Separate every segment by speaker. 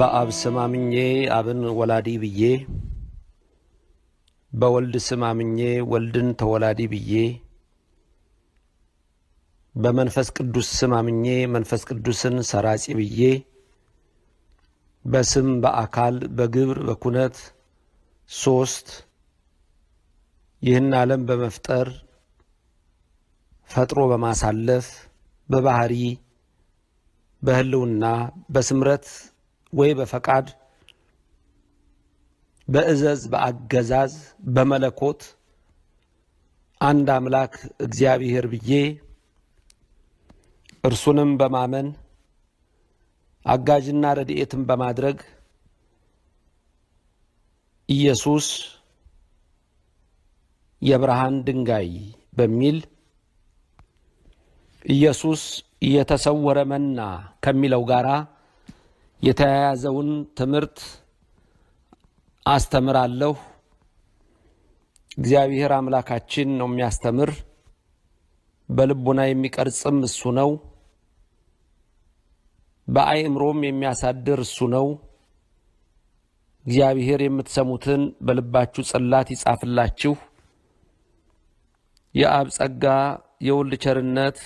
Speaker 1: በአብ ስም አምኜ አብን ወላዲ ብዬ በወልድ ስም አምኜ ወልድን ተወላዲ ብዬ በመንፈስ ቅዱስ ስም አምኜ መንፈስ ቅዱስን ሰራጺ ብዬ በስም በአካል በግብር በኩነት ሶስት ይህን ዓለም በመፍጠር ፈጥሮ በማሳለፍ በባህሪ በህልውና በስምረት ወይ በፈቃድ በእዘዝ በአገዛዝ በመለኮት አንድ አምላክ እግዚአብሔር ብዬ እርሱንም በማመን አጋዥና ረድኤትን በማድረግ ኢየሱስ የብርሃን ድንጋይ በሚል ኢየሱስ የተሰወረ መና ከሚለው ጋራ የተያያዘውን ትምህርት አስተምራለሁ። እግዚአብሔር አምላካችን ነው የሚያስተምር፣ በልቡና የሚቀርጽም እሱ ነው፣ በአእምሮም የሚያሳድር እሱ ነው። እግዚአብሔር የምትሰሙትን በልባችሁ ጽላት ይጻፍላችሁ። የአብ ጸጋ የወልድ ቸርነት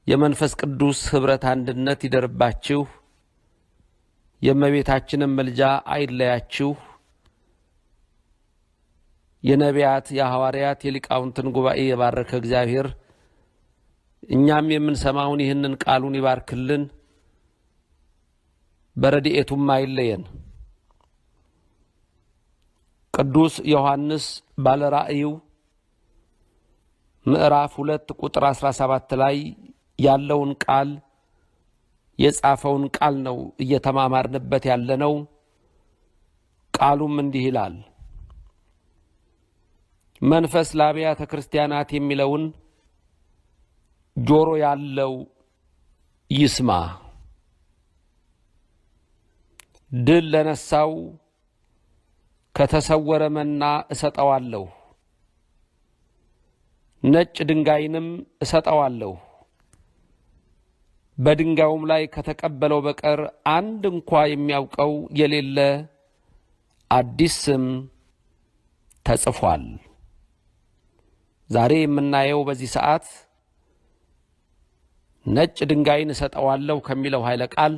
Speaker 1: የመንፈስ ቅዱስ ኅብረት አንድነት ይደርባችሁ። የእመቤታችንን መልጃ አይለያችሁ። የነቢያት የሐዋርያት የሊቃውንትን ጉባኤ የባረከ እግዚአብሔር እኛም የምንሰማውን ይህንን ቃሉን ይባርክልን፣ በረድኤቱም አይለየን። ቅዱስ ዮሐንስ ባለ ራእዩ ምዕራፍ 2 ቁጥር 17 ላይ ያለውን ቃል የጻፈውን ቃል ነው እየተማማርንበት ያለነው። ቃሉም እንዲህ ይላል። መንፈስ ለአብያተ ክርስቲያናት የሚለውን ጆሮ ያለው ይስማ። ድል ለነሳው ከተሰወረ መና እሰጠዋለሁ፣ ነጭ ድንጋይንም እሰጠዋለሁ። በድንጋዩም ላይ ከተቀበለው በቀር አንድ እንኳ የሚያውቀው የሌለ አዲስ ስም ተጽፏል። ዛሬ የምናየው በዚህ ሰዓት ነጭ ድንጋይን እሰጠዋለሁ ከሚለው ኃይለ ቃል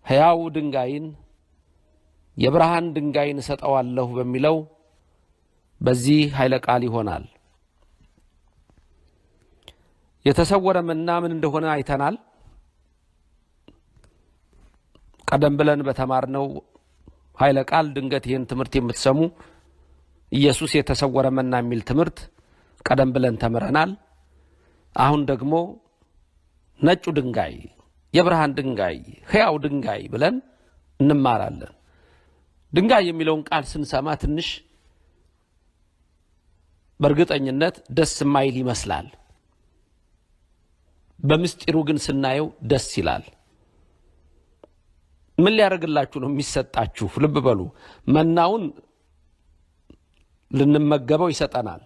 Speaker 1: ሕያው ድንጋይን የብርሃን ድንጋይን እሰጠዋለሁ በሚለው በዚህ ኃይለ ቃል ይሆናል። የተሰወረ መና ምን እንደሆነ አይተናል። ቀደም ብለን በተማርነው ኃይለ ቃል ድንገት ይህን ትምህርት የምትሰሙ ኢየሱስ የተሰወረ መና የሚል ትምህርት ቀደም ብለን ተምረናል። አሁን ደግሞ ነጩ ድንጋይ የብርሃን ድንጋይ ሕያው ድንጋይ ብለን እንማራለን። ድንጋይ የሚለውን ቃል ስንሰማ ትንሽ በእርግጠኝነት ደስ የማይል ይመስላል። በምስጢሩ ግን ስናየው ደስ ይላል። ምን ሊያደርግላችሁ ነው የሚሰጣችሁ? ልብ በሉ። መናውን ልንመገበው ይሰጠናል።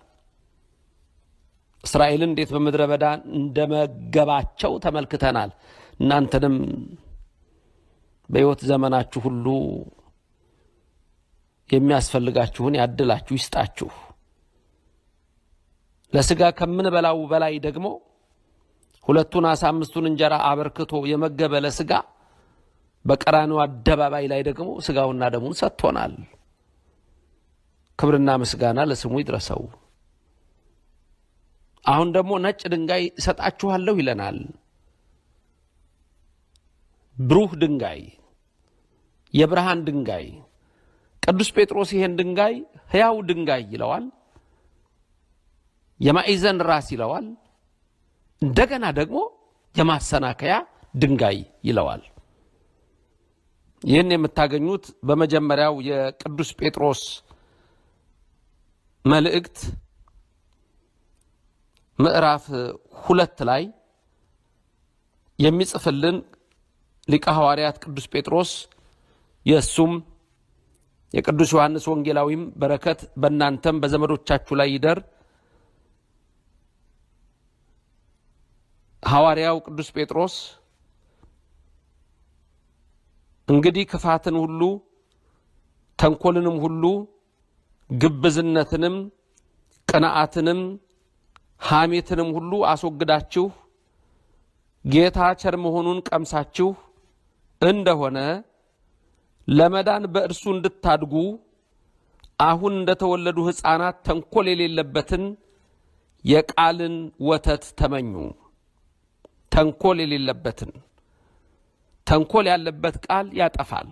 Speaker 1: እስራኤልን እንዴት በምድረ በዳ እንደመገባቸው ተመልክተናል። እናንተንም በሕይወት ዘመናችሁ ሁሉ የሚያስፈልጋችሁን ያድላችሁ ይስጣችሁ። ለሥጋ ከምንበላው በላይ ደግሞ 2 ዓሣ 5 እንጀራ አበርክቶ የመገበ ለሥጋ በቀራንዮ አደባባይ ላይ ደግሞ ሥጋውና ደሙን ሰጥቶናል። ክብርና ምስጋና ለስሙ ይድረሰው። አሁን ደግሞ ነጭ ድንጋይ እሰጣችኋለሁ ይለናል። ብሩህ ድንጋይ፣ የብርሃን ድንጋይ። ቅዱስ ጴጥሮስ ይሄን ድንጋይ ሕያው ድንጋይ ይለዋል፣ የማዕዘን ራስ ይለዋል፣ እንደገና ደግሞ የማሰናከያ ድንጋይ ይለዋል። ይህን የምታገኙት በመጀመሪያው የቅዱስ ጴጥሮስ መልእክት ምዕራፍ 2 ላይ የሚጽፍልን ሊቀ ሐዋርያት ቅዱስ ጴጥሮስ የእሱም የቅዱስ ዮሐንስ ወንጌላዊም በረከት በእናንተም በዘመዶቻችሁ ላይ ይደር። ሐዋርያው ቅዱስ ጴጥሮስ እንግዲህ ክፋትን ሁሉ ተንኮልንም ሁሉ ግብዝነትንም ቅንዓትንም ሐሜትንም ሁሉ አስወግዳችሁ ጌታ ቸር መሆኑን ቀምሳችሁ እንደሆነ ለመዳን በእርሱ እንድታድጉ አሁን እንደተወለዱ ሕፃናት ተንኮል የሌለበትን የቃልን ወተት ተመኙ። ተንኮል የሌለበትን። ተንኮል ያለበት ቃል ያጠፋል።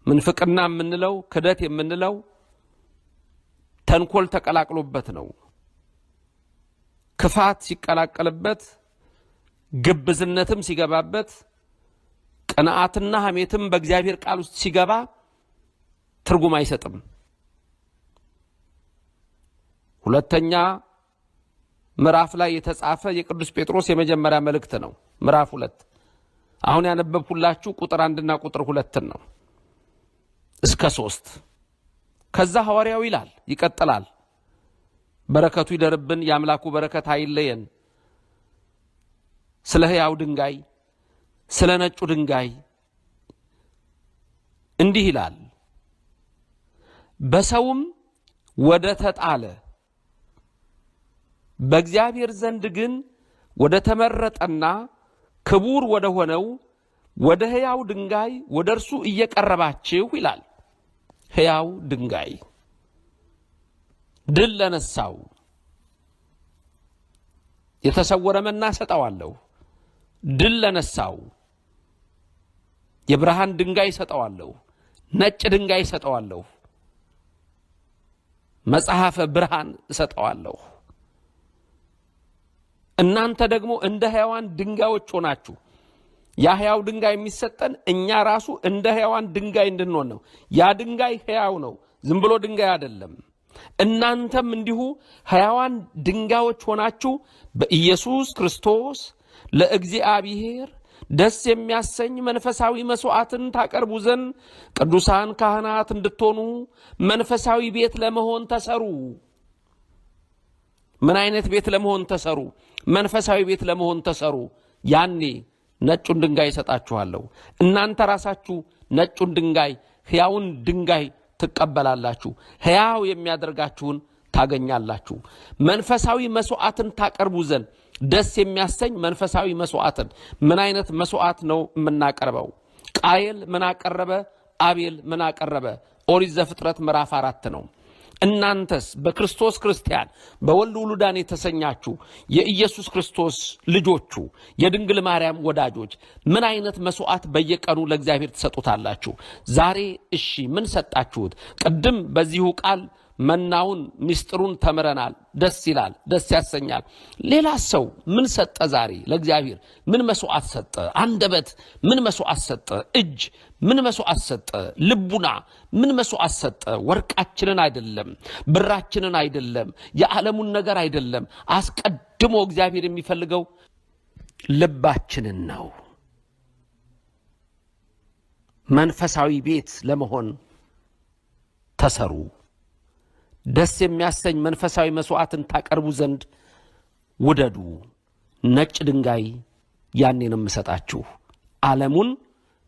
Speaker 1: ምንፍቅና የምንለው ክደት የምንለው ተንኮል ተቀላቅሎበት ነው። ክፋት ሲቀላቀልበት፣ ግብዝነትም ሲገባበት፣ ቅንዓትና ሐሜትም በእግዚአብሔር ቃል ውስጥ ሲገባ ትርጉም አይሰጥም። ሁለተኛ ምዕራፍ ላይ የተጻፈ የቅዱስ ጴጥሮስ የመጀመሪያ መልእክት ነው። ምዕራፍ 2 አሁን ያነበብኩላችሁ ቁጥር 1 እና ቁጥር 2 ነው እስከ 3። ከዛ ሐዋርያው ይላል ይቀጥላል። በረከቱ ይደርብን፣ የአምላኩ በረከት አይለየን። ስለ ሕያው ድንጋይ ስለ ነጩ ድንጋይ እንዲህ ይላል። በሰውም ወደ ተጣለ በእግዚአብሔር ዘንድ ግን ወደ ተመረጠና ክቡር ወደ ሆነው ወደ ሕያው ድንጋይ ወደ እርሱ እየቀረባችሁ ይላል። ሕያው ድንጋይ ድል ለነሳው የተሰወረ መና ሰጠዋለሁ። ድል ለነሳው የብርሃን ድንጋይ ሰጠዋለሁ። ነጭ ድንጋይ ሰጠዋለሁ። መጽሐፈ ብርሃን ሰጠዋለሁ። እናንተ ደግሞ እንደ ሕያዋን ድንጋዮች ሆናችሁ። ያ ሕያው ድንጋይ የሚሰጠን እኛ ራሱ እንደ ሕያዋን ድንጋይ እንድንሆን ነው። ያ ድንጋይ ሕያው ነው፣ ዝም ብሎ ድንጋይ አይደለም። እናንተም እንዲሁ ሕያዋን ድንጋዮች ሆናችሁ በኢየሱስ ክርስቶስ ለእግዚአብሔር ደስ የሚያሰኝ መንፈሳዊ መስዋዕትን ታቀርቡ ዘንድ ቅዱሳን ካህናት እንድትሆኑ መንፈሳዊ ቤት ለመሆን ተሰሩ። ምን አይነት ቤት ለመሆን ተሰሩ? መንፈሳዊ ቤት ለመሆን ተሰሩ። ያኔ ነጩን ድንጋይ ሰጣችኋለሁ። እናንተ ራሳችሁ ነጩን ድንጋይ ሕያውን ድንጋይ ትቀበላላችሁ። ሕያው የሚያደርጋችሁን ታገኛላችሁ። መንፈሳዊ መስዋዕትን ታቀርቡ ዘንድ ደስ የሚያሰኝ መንፈሳዊ መስዋዕትን። ምን አይነት መስዋዕት ነው የምናቀርበው? ቃየል ምን አቀረበ? አቤል ምን አቀረበ? ኦሪት ዘፍጥረት ምዕራፍ 4 ነው። እናንተስ በክርስቶስ ክርስቲያን በወልድ ውሉዳን የተሰኛችሁ የኢየሱስ ክርስቶስ ልጆቹ የድንግል ማርያም ወዳጆች ምን አይነት መስዋዕት በየቀኑ ለእግዚአብሔር ትሰጡታላችሁ? ዛሬ እሺ ምን ሰጣችሁት? ቅድም በዚሁ ቃል መናውን ምስጢሩን ተምረናል። ደስ ይላል፣ ደስ ያሰኛል። ሌላ ሰው ምን ሰጠ? ዛሬ ለእግዚአብሔር ምን መስዋዕት ሰጠ? አንደበት ምን መስዋዕት ሰጠ? እጅ ምን መስዋዕት ሰጠ? ልቡና ምን መስዋዕት ሰጠ? ወርቃችንን አይደለም፣ ብራችንን አይደለም፣ የዓለሙን ነገር አይደለም። አስቀድሞ እግዚአብሔር የሚፈልገው ልባችንን ነው። መንፈሳዊ ቤት ለመሆን ተሰሩ። ደስ የሚያሰኝ መንፈሳዊ መስዋዕትን ታቀርቡ ዘንድ ውደዱ። ነጭ ድንጋይ ያኔንም ሰጣችሁ። ዓለሙን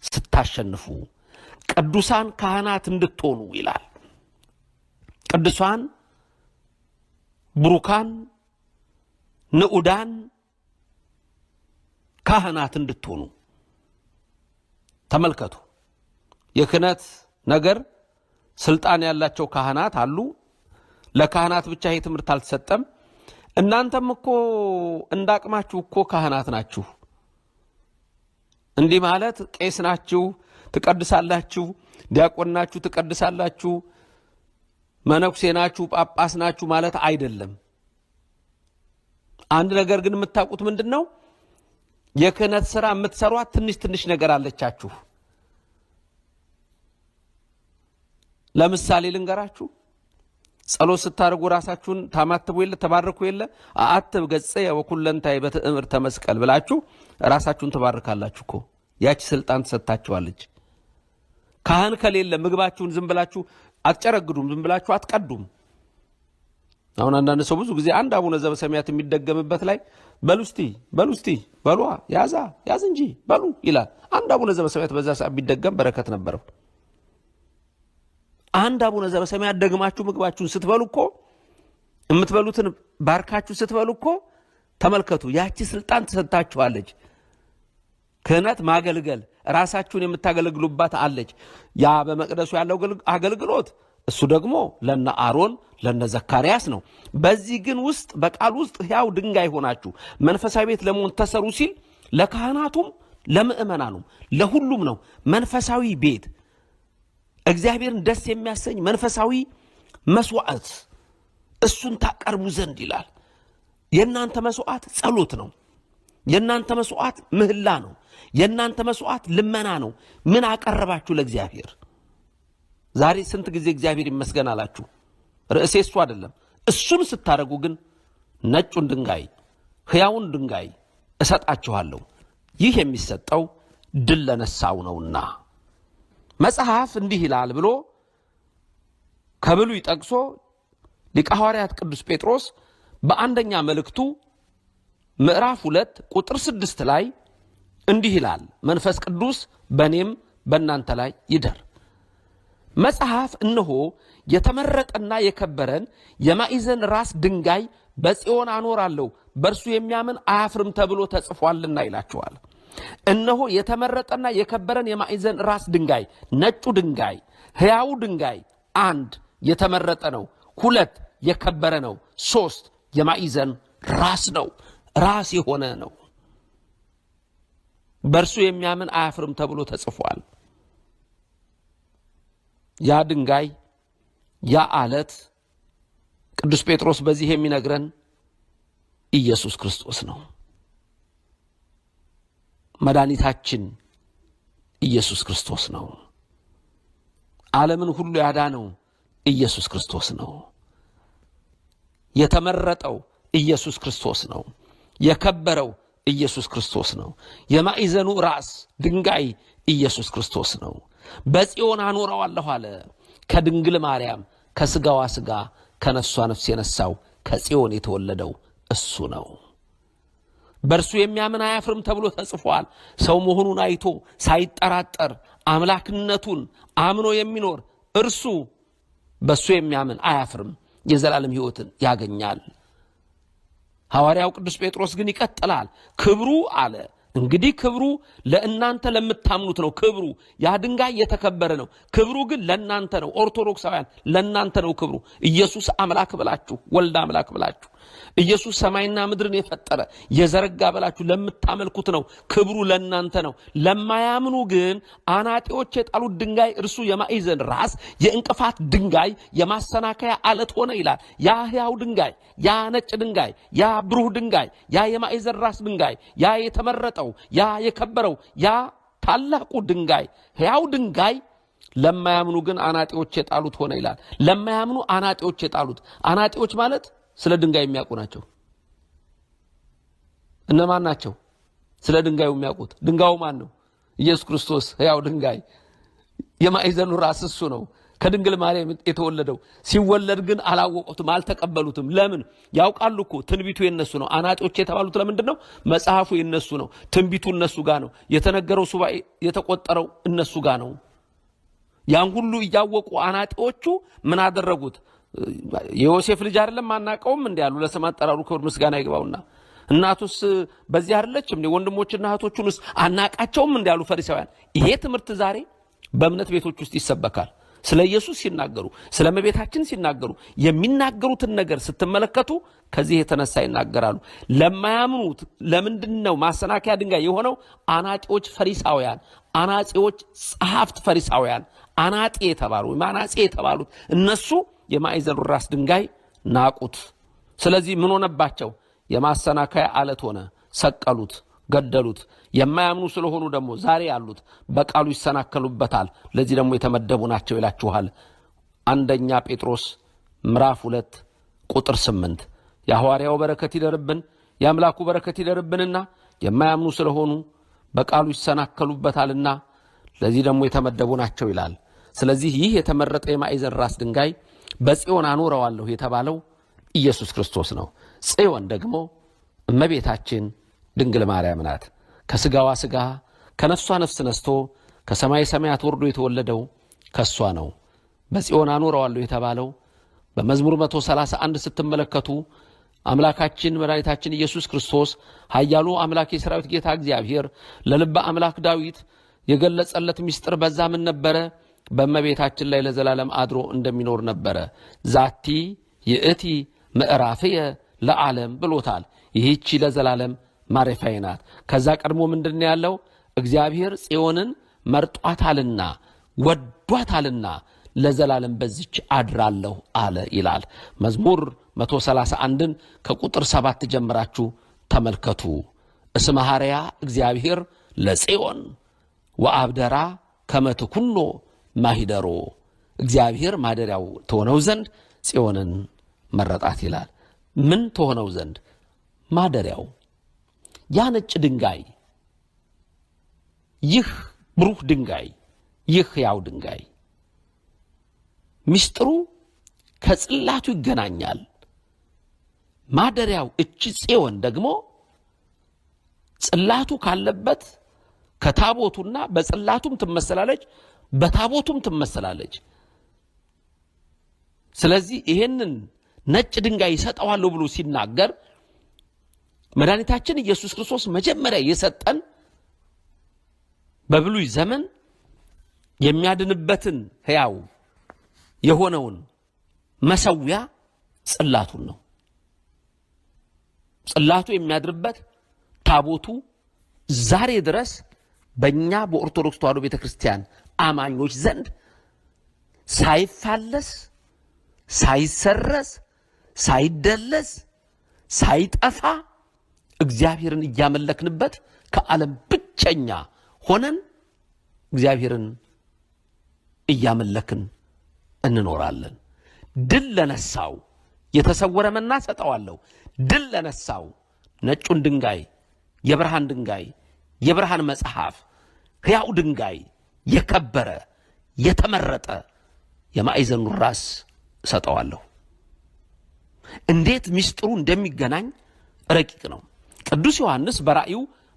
Speaker 1: ስታሸንፉ ቅዱሳን ካህናት እንድትሆኑ ይላል። ቅዱሳን ብሩካን ንዑዳን ካህናት እንድትሆኑ ተመልከቱ። የክህነት ነገር ስልጣን ያላቸው ካህናት አሉ። ለካህናት ብቻ ይሄ ትምህርት አልተሰጠም። እናንተም እኮ እንዳቅማችሁ እኮ ካህናት ናችሁ። እንዲህ ማለት ቄስ ናችሁ ትቀድሳላችሁ፣ ዲያቆን ናችሁ ትቀድሳላችሁ፣ መነኩሴ ናችሁ ጳጳስ ናችሁ ማለት አይደለም። አንድ ነገር ግን የምታውቁት ምንድነው? የክህነት ሥራ የምትሰሯት ትንሽ ትንሽ ነገር አለቻችሁ። ለምሳሌ ልንገራችሁ። ጸሎት ስታደርጉ ራሳችሁን ታማትቡ የለ ተባርኩ የለ አአትብ ገጽ ወኩለንታይ በትእምርተ መስቀል ብላችሁ ራሳችሁን ተባርካላችሁ እኮ። ያቺ ስልጣን ተሰጣችኋለች። ካህን ከሌለ ምግባችሁን ዝም ብላችሁ አትጨረግዱም፣ ዝም ብላችሁ አትቀዱም። አሁን አንዳንድ ሰው ብዙ ጊዜ አንድ አቡነ ዘበሰማያት የሚደገምበት ላይ በሉስቲ በሏ ያዝ እንጂ በሉ ይላል። አንድ አቡነ ዘበሰማያት በዛ ሰዓት ቢደገም በረከት ነበረው። አንድ አቡነ ዘበሰማያት ደግማችሁ ምግባችሁን ስትበሉ እኮ የምትበሉትን ባርካችሁ ስትበሉ እኮ ተመልከቱ፣ ያቺ ስልጣን ተሰጣችኋለች። ክህነት ማገልገል ራሳችሁን የምታገለግሉባት አለች። ያ በመቅደሱ ያለው አገልግሎት እሱ ደግሞ ለነ አሮን ለነ ዘካርያስ ነው። በዚህ ግን ውስጥ በቃል ውስጥ ሕያው ድንጋይ ሆናችሁ መንፈሳዊ ቤት ለመሆን ተሰሩ ሲል ለካህናቱም ለምእመናኑም ለሁሉም ነው። መንፈሳዊ ቤት እግዚአብሔርን ደስ የሚያሰኝ መንፈሳዊ መስዋዕት እሱን ታቀርቡ ዘንድ ይላል። የእናንተ መስዋዕት ጸሎት ነው። የእናንተ መስዋዕት ምህላ ነው። የእናንተ መስዋዕት ልመና ነው። ምን አቀረባችሁ ለእግዚአብሔር? ዛሬ ስንት ጊዜ እግዚአብሔር ይመስገን አላችሁ? ርዕሴ እሱ አይደለም። እሱን ስታደርጉ ግን ነጩን ድንጋይ ሕያውን ድንጋይ እሰጣችኋለሁ፣ ይህ የሚሰጠው ድል ለነሳው ነውና። መጽሐፍ እንዲህ ይላል ብሎ ከብሉይ ጠቅሶ ሊቀ ሐዋርያት ቅዱስ ጴጥሮስ በአንደኛ መልእክቱ ምዕራፍ 2 ቁጥር 6 ላይ እንዲህ ይላል፣ መንፈስ ቅዱስ በእኔም በእናንተ ላይ ይደር። መጽሐፍ እነሆ የተመረጠና የከበረን የማዕዘን ራስ ድንጋይ በጽዮን አኖራለሁ፣ በእርሱ የሚያምን አያፍርም ተብሎ ተጽፏልና ይላችኋል። እነሆ የተመረጠና የከበረን የማዕዘን ራስ ድንጋይ፣ ነጩ ድንጋይ፣ ሕያው ድንጋይ፣ 1 የተመረጠ ነው፣ 2 የከበረ ነው፣ 3 የማዕዘን ራስ ነው፣ ራስ የሆነ ነው። በእርሱ የሚያምን አያፍርም ተብሎ ተጽፏል። ያ ድንጋይ ያ አለት ቅዱስ ጴጥሮስ በዚህ የሚነግረን ኢየሱስ ክርስቶስ ነው። መድኃኒታችን ኢየሱስ ክርስቶስ ነው። ዓለምን ሁሉ ያዳነው ኢየሱስ ክርስቶስ ነው። የተመረጠው ኢየሱስ ክርስቶስ ነው። የከበረው ኢየሱስ ክርስቶስ ነው። የማዕዘኑ ራስ ድንጋይ ኢየሱስ ክርስቶስ ነው። በጽዮን አኖረዋለሁ አለ። ከድንግል ማርያም ከስጋዋ ስጋ ከነፍሷ ነፍስ የነሳው ከጽዮን የተወለደው እሱ ነው። በእርሱ የሚያምን አያፍርም ተብሎ ተጽፏል። ሰው መሆኑን አይቶ ሳይጠራጠር አምላክነቱን አምኖ የሚኖር እርሱ በእሱ የሚያምን አያፍርም፣ የዘላለም ሕይወትን ያገኛል። ሐዋርያው ቅዱስ ጴጥሮስ ግን ይቀጥላል። ክብሩ አለ እንግዲህ ክብሩ ለእናንተ ለምታምኑት ነው። ክብሩ ያ ድንጋይ የተከበረ ነው። ክብሩ ግን ለእናንተ ነው። ኦርቶዶክሳውያን ለእናንተ ነው ክብሩ። ኢየሱስ አምላክ ብላችሁ ወልድ አምላክ ብላችሁ ኢየሱስ ሰማይና ምድርን የፈጠረ የዘረጋ ብላችሁ ለምታመልኩት ነው። ክብሩ ለእናንተ ነው። ለማያምኑ ግን አናጢዎች የጣሉት ድንጋይ እርሱ የማዕዘን ራስ የእንቅፋት ድንጋይ የማሰናከያ አለት ሆነ ይላል። ያ ሕያው ድንጋይ፣ ያ ነጭ ድንጋይ፣ ያ ብሩህ ድንጋይ፣ ያ የማዕዘን ራስ ድንጋይ፣ ያ የተመረጠው፣ ያ የከበረው፣ ያ ታላቁ ድንጋይ ሕያው ድንጋይ ለማያምኑ ግን አናጢዎች የጣሉት ሆነ ይላል። ለማያምኑ አናጢዎች የጣሉት። አናጢዎች ማለት ስለ ድንጋይ የሚያውቁ ናቸው። እነማን ናቸው ስለ ድንጋዩ የሚያውቁት? ድንጋዩ ማን ነው? ኢየሱስ ክርስቶስ ሕያው ድንጋይ፣ የማዕዘኑ ራስ እሱ ነው። ከድንግል ማርያም የተወለደው። ሲወለድ ግን አላወቁትም፣ አልተቀበሉትም። ለምን? ያውቃሉ እኮ ትንቢቱ የነሱ ነው። አናጢዎች የተባሉት ለምንድን ነው? መጽሐፉ የነሱ ነው። ትንቢቱ እነሱ ጋር ነው። የተነገረው ሱባኤ የተቆጠረው እነሱ ጋር ነው። ያን ሁሉ እያወቁ አናጢዎቹ ምን አደረጉት? የዮሴፍ ልጅ አይደለም ማናቀውም እንዴ ያሉ ለስም አጠራሩ ክብር ምስጋና ይግባውና እናቱስ በዚህ አይደለችም እንዴ ወንድሞችና እህቶቹንስ አናቃቸውም እንዴ ያሉ ፈሪሳውያን። ይሄ ትምህርት ዛሬ በእምነት ቤቶች ውስጥ ይሰበካል። ስለ ኢየሱስ ሲናገሩ፣ ስለ እመቤታችን ሲናገሩ የሚናገሩትን ነገር ስትመለከቱ ከዚህ የተነሳ ይናገራሉ። ለማያምኑት ለምንድነው ማሰናከያ ድንጋይ የሆነው? አናጢዎች ፈሪሳውያን፣ አናጺዎች ጸሐፍት ፈሪሳውያን፣ አናጢ የተባሉ ማናጺ የተባሉት እነሱ የማዕዘኑ ራስ ድንጋይ ናቁት። ስለዚህ ምን ሆነባቸው? የማሰናከያ አለት ሆነ። ሰቀሉት፣ ገደሉት። የማያምኑ ስለሆኑ ደግሞ ዛሬ ያሉት በቃሉ ይሰናከሉበታል። ለዚህ ደግሞ የተመደቡ ናቸው ይላችኋል። አንደኛ ጴጥሮስ ምዕራፍ 2 ቁጥር 8 የሐዋርያው በረከት ይደርብን፣ የአምላኩ በረከት ይደርብንና የማያምኑ ስለሆኑ በቃሉ ይሰናከሉበታልና ለዚህ ደግሞ የተመደቡ ናቸው ይላል። ስለዚህ ይህ የተመረጠ የማዕዘን ራስ ድንጋይ በጽዮን አኖረዋለሁ የተባለው ኢየሱስ ክርስቶስ ነው። ጽዮን ደግሞ እመቤታችን ድንግል ማርያም ናት። ከስጋዋ ስጋ ከነፍሷ ነፍስ ነስቶ ከሰማይ ሰማያት ወርዶ የተወለደው ከሷ ነው። በጽዮን አኖረዋለሁ የተባለው በመዝሙር 131 ስትመለከቱ አምላካችን መድኃኒታችን ኢየሱስ ክርስቶስ ኃያሉ አምላክ የሠራዊት ጌታ እግዚአብሔር ለልበ አምላክ ዳዊት የገለጸለት ምስጢር በዛ ምን ነበረ? በእመቤታችን ላይ ለዘላለም አድሮ እንደሚኖር ነበረ። ዛቲ ይእቲ ምዕራፍየ ለዓለም ብሎታል። ይህቺ ለዘላለም ማረፊያዬ ናት። ከዛ ቀድሞ ምንድን ያለው? እግዚአብሔር ጽዮንን መርጧታልና ወዷታልና ለዘላለም በዚች አድራለሁ አለ ይላል። መዝሙር 131ን ከቁጥር 7 ጀምራችሁ ተመልከቱ። እስመ ሐረያ እግዚአብሔር ለጽዮን ወአብደራ ከመትኩኖ ማሂደሮ። እግዚአብሔር ማደሪያው ትሆነው ዘንድ ጽዮንን መረጣት ይላል። ምን ትሆነው ዘንድ? ማደሪያው። ያ ነጭ ድንጋይ፣ ይህ ብሩህ ድንጋይ፣ ይህ ያው ድንጋይ ምስጢሩ ከጽላቱ ይገናኛል። ማደሪያው እቺ ጽዮን ደግሞ ጽላቱ ካለበት ከታቦቱና በጽላቱም ትመሰላለች፣ በታቦቱም ትመሰላለች። ስለዚህ ይሄንን ነጭ ድንጋይ ይሰጠዋለሁ ብሎ ሲናገር መድኃኒታችን ኢየሱስ ክርስቶስ መጀመሪያ የሰጠን በብሉይ ዘመን የሚያድንበትን ሕያው የሆነውን መሰዊያ ጽላቱን ነው። ጽላቱ የሚያድርበት ታቦቱ ዛሬ ድረስ በእኛ በኦርቶዶክስ ተዋሕዶ ቤተክርስቲያን አማኞች ዘንድ ሳይፋለስ ሳይሰረዝ ሳይደለዝ ሳይጠፋ እግዚአብሔርን እያመለክንበት ከዓለም ብቸኛ ሆነን እግዚአብሔርን እያመለክን እንኖራለን። ድል ለነሳው የተሰወረ መና ሰጠዋለሁ። ድል ለነሳው ነጩን ድንጋይ፣ የብርሃን ድንጋይ፣ የብርሃን መጽሐፍ፣ ሕያው ድንጋይ፣ የከበረ የተመረጠ የማዕዘኑ ራስ ሰጠዋለሁ። እንዴት ምስጢሩ እንደሚገናኝ ረቂቅ ነው። ቅዱስ ዮሐንስ በራእዩ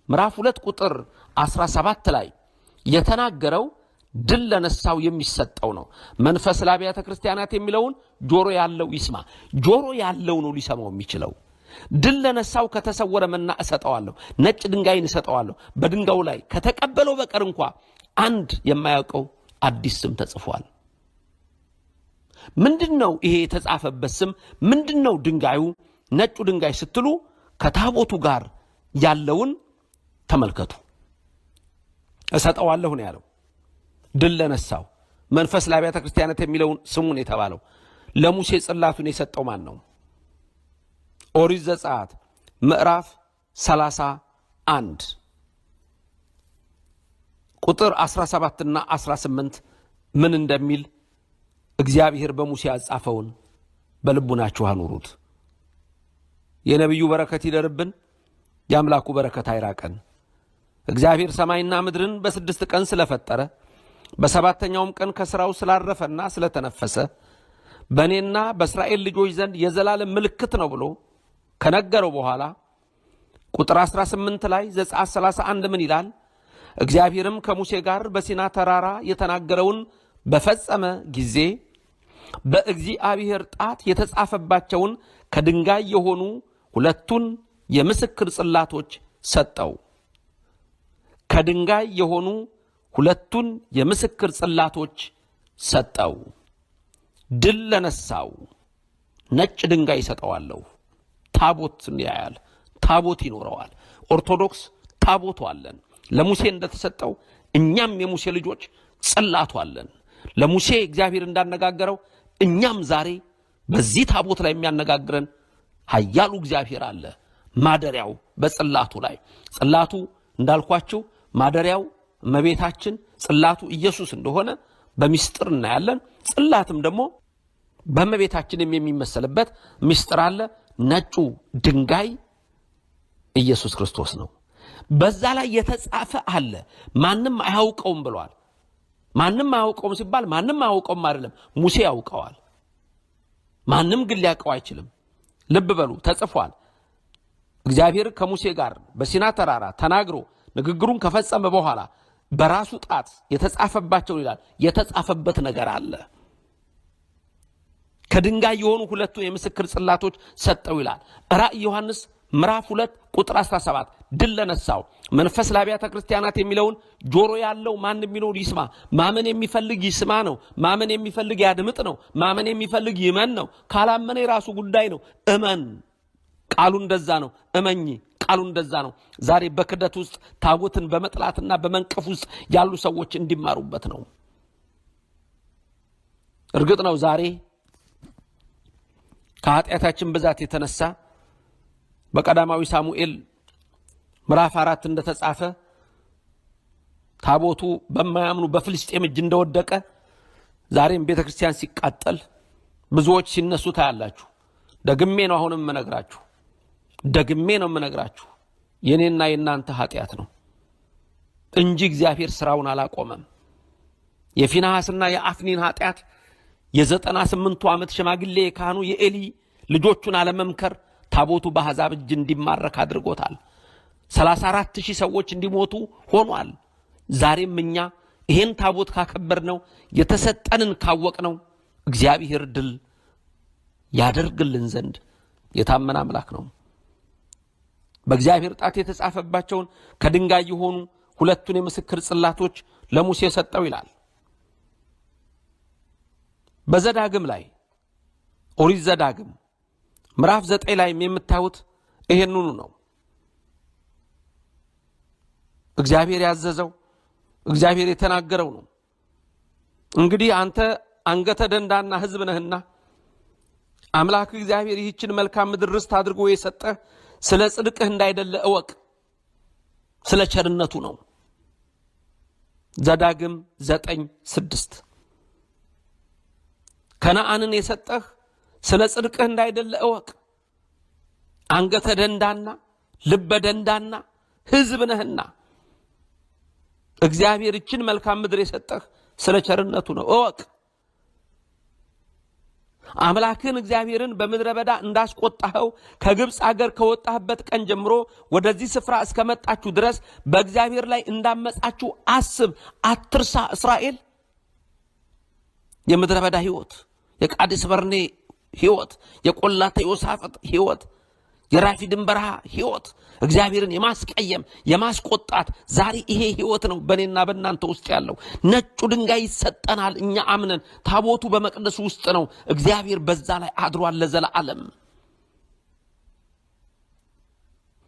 Speaker 1: ምዕራፍ 2 ቁጥር 17 ላይ የተናገረው ድል ለነሳው የሚሰጠው ነው። መንፈስ ለአብያተ ክርስቲያናት የሚለውን ጆሮ ያለው ይስማ። ጆሮ ያለው ነው ሊሰማው የሚችለው። ድል ለነሳው ከተሰወረ መና እሰጠዋለሁ፣ ነጭ ድንጋይን እሰጠዋለሁ። በድንጋዩ ላይ ከተቀበለው በቀር እንኳ አንድ የማያውቀው አዲስ ስም ተጽፏል። ምንድነው ይሄ የተጻፈበት ስም? ምንድነው ድንጋዩ? ነጩ ድንጋይ ስትሉ ከታቦቱ ጋር ያለውን ተመልከቱ። እሰጠዋለሁ ነው ያለው። ድል ለነሳው መንፈስ ለአብያተ ክርስቲያናት የሚለውን ስሙን የተባለው ለሙሴ ጽላቱን የሰጠው ማን ነው? ኦሪት ዘጸአት ምዕራፍ 31 ቁጥር 17 እና 18 ምን እንደሚል እግዚአብሔር በሙሴ ያጻፈውን በልቡናችሁ አኑሩት። የነብዩ በረከት ይደርብን፣ የአምላኩ በረከት አይራቀን። እግዚአብሔር ሰማይና ምድርን በ6 ቀን ስለፈጠረ በሰባተኛውም ቀን ከሥራው ስላረፈና ስለተነፈሰ በእኔና በእስራኤል ልጆች ዘንድ የዘላለም ምልክት ነው ብሎ ከነገረው በኋላ ቁጥር 18 ላይ ዘጸአት 31 ምን ይላል? እግዚአብሔርም ከሙሴ ጋር በሲና ተራራ የተናገረውን በፈጸመ ጊዜ በእግዚአብሔር ጣት የተጻፈባቸውን ከድንጋይ የሆኑ 2 የምስክር ጽላቶች ሰጠው። ከድንጋይ የሆኑ 2 የምስክር ጽላቶች ሰጠው። ድል ለነሳው ነጭ ድንጋይ ሰጠዋለሁ። ታቦትን ያያል፣ ታቦት ይኖረዋል። ኦርቶዶክስ ታቦቱ አለን። ለሙሴ እንደተሰጠው እኛም የሙሴ ልጆች ጽላቱ አለን። ለሙሴ እግዚአብሔር እንዳነጋገረው እኛም ዛሬ በዚህ ታቦት ላይ የሚያነጋግረን ኃያሉ እግዚአብሔር አለ። ማደሪያው በጽላቱ ላይ፣ ጽላቱ እንዳልኳችሁ ማደሪያው እመቤታችን፣ ጽላቱ ኢየሱስ እንደሆነ በሚስጥር እናያለን። ጽላትም ደግሞ በእመቤታችንም የሚመሰልበት ሚስጥር አለ። ነጩ ድንጋይ ኢየሱስ ክርስቶስ ነው። በዛ ላይ የተጻፈ አለ። ማንም አያውቀውም ብሏል። ማንም አያውቀውም ሲባል ማንም አያውቀውም አይደለም፣ ሙሴ ያውቀዋል። ማንም ግን ሊያውቀው አይችልም። ልብ በሉ ተጽፏል። እግዚአብሔር ከሙሴ ጋር በሲና ተራራ ተናግሮ ንግግሩን ከፈጸመ በኋላ በራሱ ጣት የተጻፈባቸው ይላል የተጻፈበት ነገር አለ። ከድንጋይ የሆኑ ሁለቱ የምስክር ጽላቶች ሰጠው ይላል ራእይ ዮሐንስ ምዕራፍ 2 ቁጥር 17 ድል ለነሳው መንፈስ ለአብያተ ክርስቲያናት የሚለውን ጆሮ ያለው ማን የሚለውን ይስማ። ማመን የሚፈልግ ይስማ ነው። ማመን የሚፈልግ ያድምጥ ነው። ማመን የሚፈልግ ይመን ነው። ካላመነ የራሱ ጉዳይ ነው። እመን ቃሉ እንደዛ ነው። እመኝ ቃሉ እንደዛ ነው። ዛሬ በክደት ውስጥ ታቦትን በመጥላትና በመንቀፍ ውስጥ ያሉ ሰዎች እንዲማሩበት ነው። እርግጥ ነው ዛሬ ከኃጢአታችን ብዛት የተነሳ በቀዳማዊ ሳሙኤል ምዕራፍ 4 እንደተጻፈ ታቦቱ በማያምኑ በፍልስጤም እጅ እንደወደቀ ዛሬም ቤተክርስቲያን ሲቃጠል ብዙዎች ሲነሱ ታያላችሁ። ደግሜ ነው አሁንም መነግራችሁ የኔና የናንተ ኃጢአት ነው እንጂ እግዚአብሔር ስራውን አላቆመም። የፊናሐስና የአፍኒን ኃጢአት የ98 ዓመት ሽማግሌ ካህኑ የኤሊ ልጆቹን አለመምከር ታቦቱ በአሕዛብ እጅ እንዲማረክ አድርጎታል። 34000 ሰዎች እንዲሞቱ ሆኗል። ዛሬም እኛ ይሄን ታቦት ካከበርነው የተሰጠንን ካወቅነው እግዚአብሔር ድል ያደርግልን ዘንድ የታመነ አምላክ ነው። በእግዚአብሔር ጣት የተጻፈባቸውን ከድንጋይ የሆኑ ሁለቱን የምስክር ጽላቶች ለሙሴ ሰጠው ይላል። በዘዳግም ላይ ኦሪት ዘዳግም ምዕራፍ 9 ላይ የምታዩት ይሄንኑ ነው። እግዚአብሔር ያዘዘው እግዚአብሔር የተናገረው ነው። እንግዲህ አንተ አንገተ ደንዳና ሕዝብ ነህና አምላክ እግዚአብሔር ይህችን መልካም ምድር ርስት አድርጎ የሰጠ ስለ ጽድቅህ እንዳይደለ እወቅ፣ ስለ ቸርነቱ ነው። ዘዳግም 9:6 ከነዓንን የሰጠህ ስለ ጽድቅህ እንዳይደለ እወቅ፣ አንገተ ደንዳና ልበ ደንዳና ሕዝብ ነህና እግዚአብሔር ይህችን መልካም ምድር የሰጠህ ስለ ቸርነቱ ነው እወቅ። አምላክን እግዚአብሔርን በምድረ በዳ እንዳስቆጣኸው ከግብጽ አገር ከወጣህበት ቀን ጀምሮ ወደዚህ ስፍራ እስከመጣችሁ ድረስ በእግዚአብሔር ላይ እንዳመጻችሁ አስብ አትርሳ። እስራኤል የምድረ በዳ ህይወት፣ የቃዴስ በርኔ ህይወት፣ የቆላተ ዮሳፍጥ ህይወት፣ የራፊድን በረሃ ህይወት፣ እግዚአብሔርን የማስቀየም የማስቆጣት ዛሬ ይሄ ህይወት ነው በእኔና በእናንተ ውስጥ ያለው። ነጩ ድንጋይ ይሰጠናል እኛ አምነን። ታቦቱ በመቅደሱ ውስጥ ነው። እግዚአብሔር በዛ ላይ አድሯል ለዘላለም።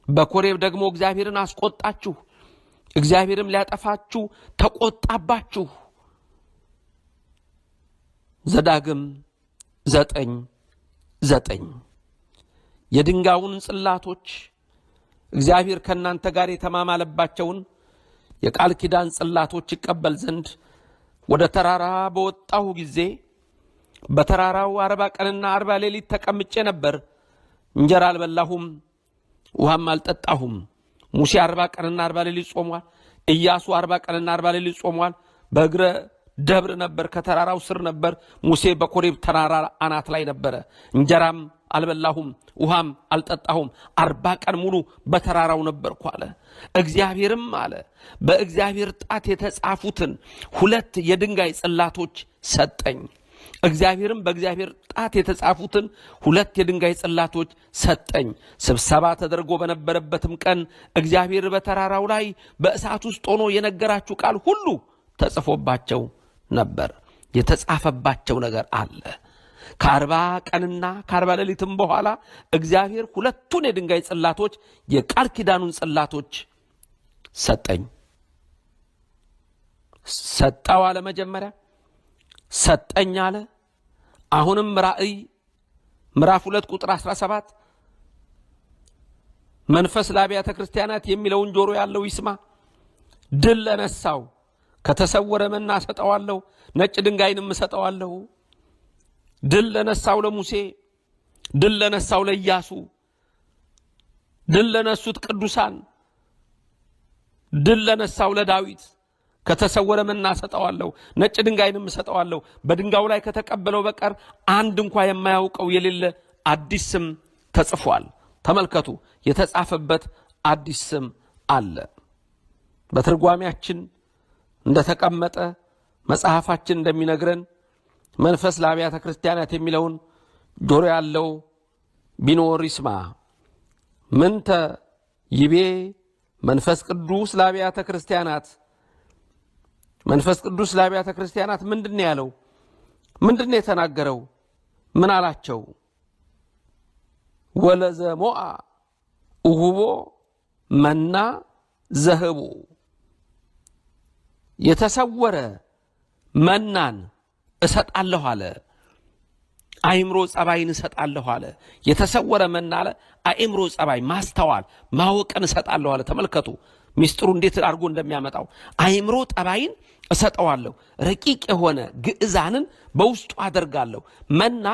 Speaker 1: በኮሬብ ደግሞ እግዚአብሔርን አስቆጣችሁ፣ እግዚአብሔርም ሊያጠፋችሁ ተቆጣባችሁ። ዘዳግም 9:9 የድንጋዩን ጽላቶች እግዚአብሔር ከናንተ ጋር የተማማለባቸውን የቃል ኪዳን ጽላቶች ይቀበል ዘንድ ወደ ተራራ በወጣሁ ጊዜ በተራራው 40 ቀንና 40 ሌሊት ተቀምጬ ነበር። እንጀራ አልበላሁም፣ ውሃም አልጠጣሁም። ሙሴ 40 ቀንና 40 ሌሊት ጾሟል። ኢያሱ 40 ቀንና 40 ሌሊት ጾሟል። በእግረ ደብር ነበር፣ ከተራራው ስር ነበር። ሙሴ በኮሬብ ተራራ አናት ላይ ነበር። እንጀራም አልበላሁም፣ ውሃም አልጠጣሁም፣ 40 ቀን ሙሉ በተራራው ነበርኩ አለ። እግዚአብሔርም አለ በእግዚአብሔር ጣት የተጻፉትን 2 የድንጋይ ጽላቶች ሰጠኝ። እግዚአብሔርም በእግዚአብሔር ጣት የተጻፉትን 2 የድንጋይ ጽላቶች ሰጠኝ። ስብሰባ ተደርጎ በነበረበትም ቀን እግዚአብሔር በተራራው ላይ በእሳት ውስጥ ሆኖ የነገራችሁ ቃል ሁሉ ተጽፎባቸው ነበር። የተጻፈባቸው ነገር አለ። ከ40 ቀንና ከ40 ሌሊትም በኋላ እግዚአብሔር 2ቱን የድንጋይ ጽላቶች የቃል ኪዳኑን ጽላቶች ሰጠኝ። ሰጠው አለ። መጀመሪያ ሰጠኝ አለ። አሁንም ራእይ ምዕራፍ 2 ቁጥር 17 መንፈስ ለአብያተ ክርስቲያናት የሚለውን ጆሮ ያለው ይስማ። ድል ለነሳው ከተሰወረ መና ሰጠዋለሁ፣ ነጭ ድንጋይንም ሰጠዋለሁ። ድል ለነሳው ለሙሴ፣ ድል ለነሳው ለኢያሱ፣ ድል ለነሱት ቅዱሳን፣ ድል ለነሳው ለዳዊት ከተሰወረ መና ሰጠዋለሁ፣ ነጭ ድንጋይንም ሰጠዋለሁ። በድንጋዩ ላይ ከተቀበለው በቀር አንድ እንኳን የማያውቀው የሌለ አዲስ ስም ተጽፏል። ተመልከቱ፣ የተጻፈበት አዲስ ስም አለ። በትርጓሜያችን እንደተቀመጠ መጽሐፋችን እንደሚነግረን መንፈስ ለአብያተ ክርስቲያናት የሚለውን ጆሮ ያለው ቢኖር ይስማ። ምንተ ይቤ መንፈስ ቅዱስ ለአብያተ ክርስቲያናት። መንፈስ ቅዱስ ለአብያተ ክርስቲያናት ምንድን ነው ያለው? ምንድን ነው የተናገረው? ምን አላቸው? ወለዘሞአ እሁቦ መና ዘህቡ። የተሰወረ መናን እሰጣለሁ አለ። አእምሮ ጸባይን እሰጣለሁ አለ። የተሰወረ መና አለ። አእምሮ ጸባይ፣ ማስተዋል፣ ማወቅን እሰጣለሁ አለ። ተመልከቱ ሚስጥሩ እንዴት አድርጎ እንደሚያመጣው። አእምሮ ጸባይን እሰጠዋለሁ፣ ረቂቅ የሆነ ግዕዛንን በውስጡ አደርጋለሁ። መና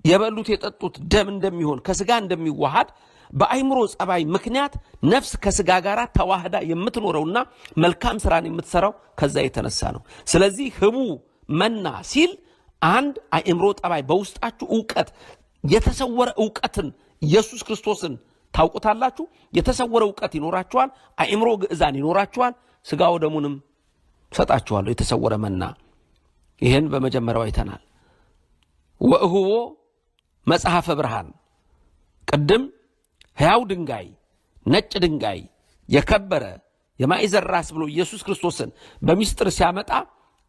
Speaker 1: የበሉት የጠጡት ደም እንደሚሆን ከስጋ እንደሚዋሃድ በአእምሮ ጸባይ ምክንያት ነፍስ ከስጋ ጋር ተዋህዳ የምትኖረውና መልካም ስራን የምትሰራው ከዛ የተነሳ ነው። ስለዚህ ህቡ መና ሲል አንድ አእምሮ ጸባይ በውስጣችሁ ዕውቀት፣ የተሰወረ ዕውቀትን ኢየሱስ ክርስቶስን ታውቁታላችሁ። የተሰወረ ዕውቀት ይኖራችኋል። አእምሮ ግዕዛን ይኖራችኋል። ስጋው ደሙንም ሰጣችኋለሁ፣ የተሰወረ መና። ይሄን በመጀመሪያው አይተናል። ወእህቦ መጽሐፈ ብርሃን። ቅድም ሕያው ድንጋይ፣ ነጭ ድንጋይ፣ የከበረ የማዕዘን ራስ ብሎ ኢየሱስ ክርስቶስን በሚስጥር ሲያመጣ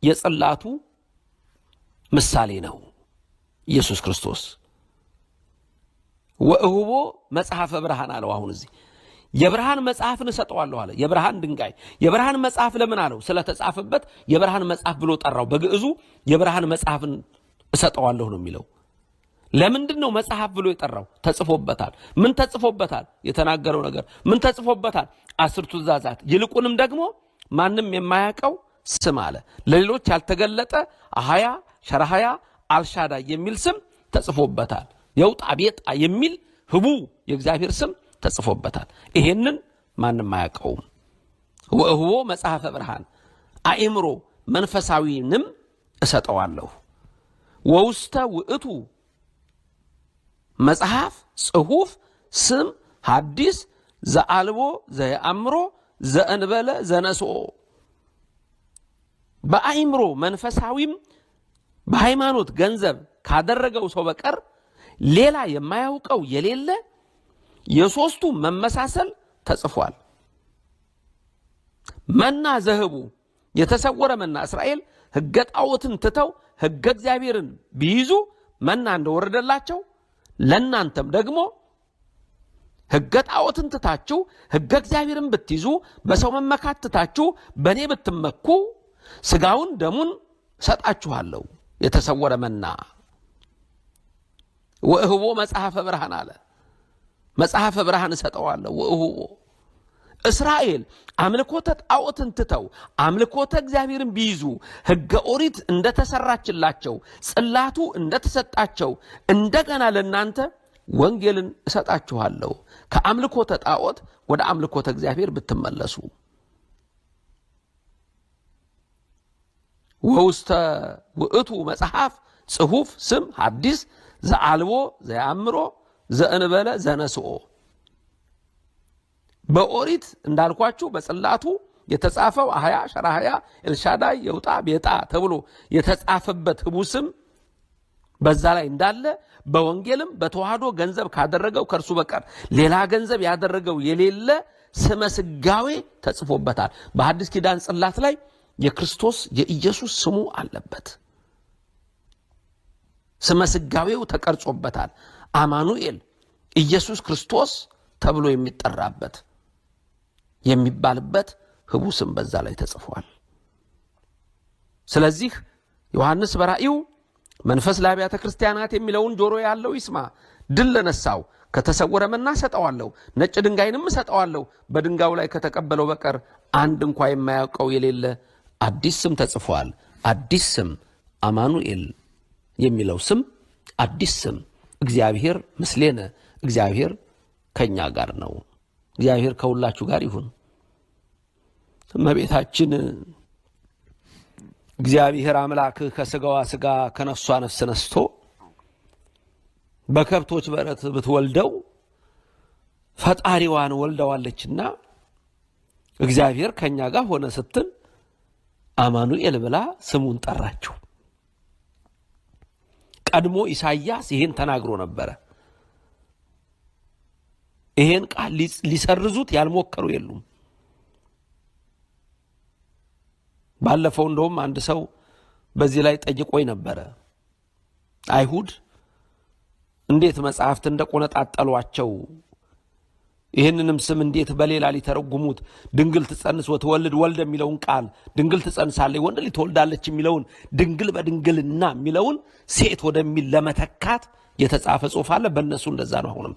Speaker 1: የጽላቱ ምሳሌ ነው ኢየሱስ ክርስቶስ። ወእህቦ መጽሐፈ ብርሃን አለው። አሁን እዚህ የብርሃን መጽሐፍን እሰጠዋለሁ አለ። የብርሃን ድንጋይ፣ የብርሃን መጽሐፍ ለምን አለው? ስለተጻፈበት የብርሃን መጽሐፍ ብሎ ጠራው። በግዕዙ የብርሃን መጽሐፍን እሰጠዋለሁ ነው የሚለው። ለምንድን ነው መጽሐፍ ብሎ የጠራው? ተጽፎበታል። ምን ተጽፎበታል? የተናገረው ነገር ምን ተጽፎበታል? 10 ትእዛዛት፣ ይልቁንም ደግሞ ማንም የማያውቀው ስም አለ። ለሌሎች ያልተገለጠ አሃያ ሸራሃያ አልሻዳይ የሚል ስም ተጽፎበታል። የውጣ ቤጣ የሚል ህቡ የእግዚአብሔር ስም ተጽፎበታል። ይሄንን ማንም አያውቀውም። ወእህቦ መጽሐፈ ብርሃን፣ አእምሮ መንፈሳዊንም እሰጠዋለሁ። ወውስተ ውእቱ መጽሐፍ ጽሑፍ ስም ሐዲስ ዘአልቦ ዘየአምሮ ዘእንበለ ዘነስኦ። በአእምሮ መንፈሳዊም በሃይማኖት ገንዘብ ካደረገው ሰው በቀር ሌላ የማያውቀው የሌለ የሶስቱ መመሳሰል ተጽፏል። መና ዘህቡ የተሰወረ መና። እስራኤል ሕገ ጣዖትን ትተው ሕገ እግዚአብሔርን ቢይዙ መና እንደወረደላቸው ለእናንተም ደግሞ ሕገ ጣዖትን ትታችሁ ሕገ እግዚአብሔርን ብትይዙ፣ በሰው መመካት ትታችሁ በእኔ ብትመኩ ስጋውን ደሙን ሰጣችኋለሁ። የተሰወረ መና። ወእህቦ መጽሐፈ ብርሃን አለ። መጽሐፈ ብርሃን እሰጠዋለሁ። ወእህቦ እስራኤል አምልኮተ ጣዖትን ትተው አምልኮተ እግዚአብሔርን ቢይዙ ሕገ ኦሪት እንደተሰራችላቸው ጽላቱ እንደተሰጣቸው እንደገና ለእናንተ ወንጌልን እሰጣችኋለሁ። ከአምልኮተ ጣዖት ወደ አምልኮተ እግዚአብሔር ብትመለሱ። ወውስተ ውእቱ መጽሐፍ ጽሑፍ ስም ሐዲስ ዘአልቦ ዘያምሮ ዘእንበለ ዘነስኦ። በኦሪት እንዳልኳችሁ በጽላቱ የተጻፈው አህያ ሸራህያ ኤልሻዳይ የውጣ ቤጣ ተብሎ የተጻፈበት ህቡ ስም በዛ ላይ እንዳለ፣ በወንጌልም በተዋህዶ ገንዘብ ካደረገው ከእርሱ በቀር ሌላ ገንዘብ ያደረገው የሌለ ስመ ስጋዌ ተጽፎበታል። በሐዲስ ኪዳን ጽላት ላይ የክርስቶስ የኢየሱስ ስሙ አለበት። ስመ ስጋዌው ተቀርጾበታል። አማኑኤል ኢየሱስ ክርስቶስ ተብሎ የሚጠራበት የሚባልበት ህቡ ስም በዛ ላይ ተጽፏል። ስለዚህ ዮሐንስ በራእዩ መንፈስ ለአብያተ ክርስቲያናት የሚለውን ጆሮ ያለው ይስማ። ድል ለነሳው ከተሰወረ መና ሰጠዋለሁ፣ ነጭ ድንጋይንም ሰጠዋለሁ። በድንጋዩ ላይ ከተቀበለው በቀር አንድ እንኳን የማያውቀው የሌለ አዲስ ስም ተጽፏል። አዲስ ስም አማኑኤል የሚለው ስም አዲስ ስም። እግዚአብሔር ምስሌነ፣ እግዚአብሔር ከኛ ጋር ነው። እግዚአብሔር ከሁላችሁ ጋር ይሁን። እመቤታችን እግዚአብሔር አምላክ ከስጋዋ ስጋ ከነፍሷ ነፍስ ነስቶ በከብቶች በረት ብትወልደው ፈጣሪዋን ወልደዋለችና እግዚአብሔር ከኛ ጋር ሆነ ስትል አማኑኤል ብላ ስሙን ጠራችው። ቀድሞ ኢሳይያስ ይሄን ተናግሮ ነበር። ይሄን ቃል ሊሰርዙት ያልሞከሩ የሉም። ባለፈው እንደውም አንድ ሰው በዚህ ላይ ጠይቆኝ ነበር። አይሁድ እንዴት መጽሐፍት እንደቆነጣጠሏቸው ይሄንንም ስም እንዴት በሌላ ሊተረጉሙት ድንግል ትጸንስ ወትወልድ ወልድ የሚለውን ቃል ድንግል ትጸንሳለች ወንድ ልትወልዳለች የሚለውን ድንግል በድንግልና የሚለውን ሴት ወደሚል ለመተካት የተጻፈ ጽሑፍ አለ። በእነሱ እንደዛ ነው። አሁንም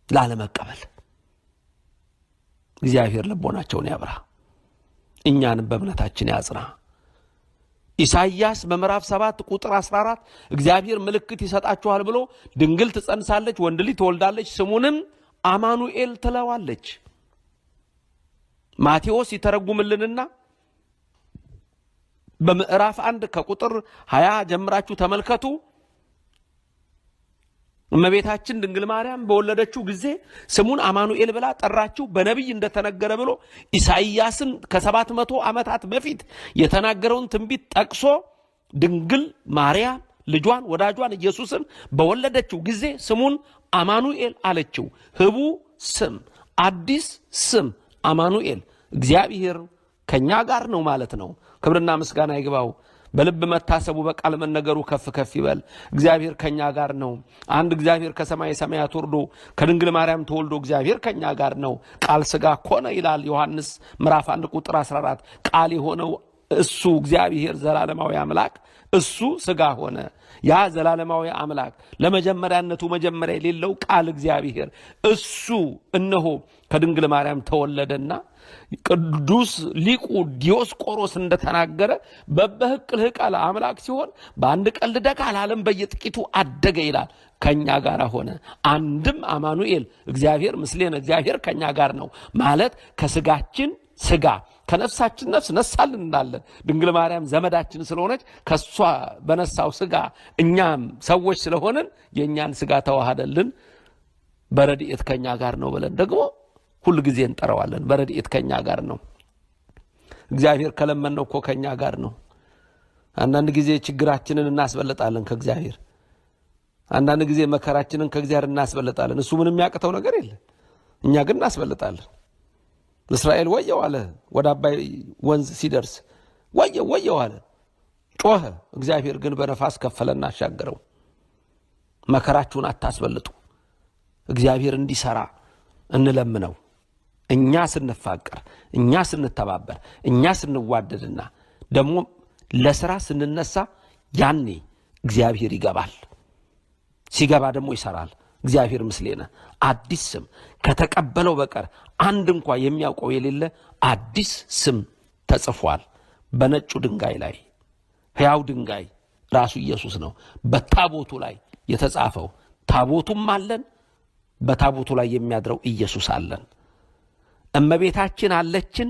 Speaker 1: ላለመቀበል እግዚአብሔር ልቦናቸውን ያብራ፣ እኛንም በእምነታችን ያጽና። ኢሳይያስ በምዕራፍ 7 ቁጥር 14 እግዚአብሔር ምልክት ይሰጣችኋል ብሎ ድንግል ትጸንሳለች ወንድ ልጅ ትወልዳለች ስሙንም አማኑኤል ትለዋለች። ማቴዎስ ይተረጉምልንና በምዕራፍ 1 ከቁጥር 20 ጀምራችሁ ተመልከቱ። እመቤታችን ድንግል ማርያም በወለደችው ጊዜ ስሙን አማኑኤል ብላ ጠራችው በነቢይ እንደተነገረ ብሎ ኢሳይያስን ከ700 ዓመታት በፊት የተናገረውን ትንቢት ጠቅሶ ድንግል ማርያም ልጇን ወዳጇን ኢየሱስን በወለደችው ጊዜ ስሙን አማኑኤል አለችው። ህቡ ስም፣ አዲስ ስም አማኑኤል፣ እግዚአብሔር ከኛ ጋር ነው ማለት ነው። ክብርና ምስጋና ይግባው። በልብ መታሰቡ በቃል መነገሩ ከፍ ከፍ ይበል። እግዚአብሔር ከኛ ጋር ነው። አንድ እግዚአብሔር ከሰማይ ሰማያት ወርዶ ከድንግል ማርያም ተወልዶ እግዚአብሔር ከኛ ጋር ነው። ቃል ሥጋ ሆነ ይላል ዮሐንስ ምዕራፍ 1 ቁጥር 14። ቃል የሆነው እሱ እግዚአብሔር ዘላለማዊ አምላክ እሱ ሥጋ ሆነ። ያ ዘላለማዊ አምላክ ለመጀመሪያነቱ መጀመሪያ የሌለው ቃል እግዚአብሔር እሱ እነሆ ከድንግል ማርያም ተወለደና ቅዱስ ሊቁ ዲዮስቆሮስ እንደተናገረ በበህቅል ህቃል አምላክ ሲሆን በአንድ ቀልድ ደቃል ዓለም በየጥቂቱ አደገ ይላል። ከኛ ጋር ሆነ። አንድም አማኑኤል እግዚአብሔር ምስሌነ እግዚአብሔር ከኛ ጋር ነው ማለት ከስጋችን ስጋ ከነፍሳችን ነፍስ ነሳልን እንዳለን ድንግል ማርያም ዘመዳችን ስለሆነች ከሷ በነሳው ስጋ እኛም ሰዎች ስለሆነን የኛን ስጋ ተዋሃደልን በረድኤት ከኛ ጋር ነው ብለን ደግሞ ሁሉ ጊዜ እንጠራዋለን። በረድኤት ከኛ ጋር ነው። እግዚአብሔር ከለመነው እኮ ከኛ ጋር ነው። አንዳንድ ጊዜ ችግራችንን እናስበልጣለን ከእግዚአብሔር፣ አንዳንድ ጊዜ መከራችንን ከእግዚአብሔር እናስበልጣለን። እሱ ምንም ያቅተው ነገር የለም፣ እኛ ግን እናስበልጣለን። እስራኤል ወየው አለ። ወደ አባይ ወንዝ ሲደርስ ወየው አለ፣ ጮኸ። እግዚአብሔር ግን በነፋስ ከፈለና አሻገረው። መከራችሁን አታስበልጡ። እግዚአብሔር እንዲሰራ እንለምነው። እኛ ስንፋቀር፣ እኛ ስንተባበር፣ እኛ ስንዋደድና ደግሞ ለሥራ ስንነሳ ያኔ እግዚአብሔር ይገባል። ሲገባ ደግሞ ይሰራል። እግዚአብሔር ምስሌነ አዲስ ስም ከተቀበለው በቀር አንድ እንኳን የሚያውቀው የሌለ አዲስ ስም ተጽፏል በነጩ ድንጋይ ላይ። ሕያው ድንጋይ ራሱ ኢየሱስ ነው። በታቦቱ ላይ የተጻፈው ታቦቱም አለን፣ በታቦቱ ላይ የሚያድረው ኢየሱስ አለን። እመቤታችን አለችን።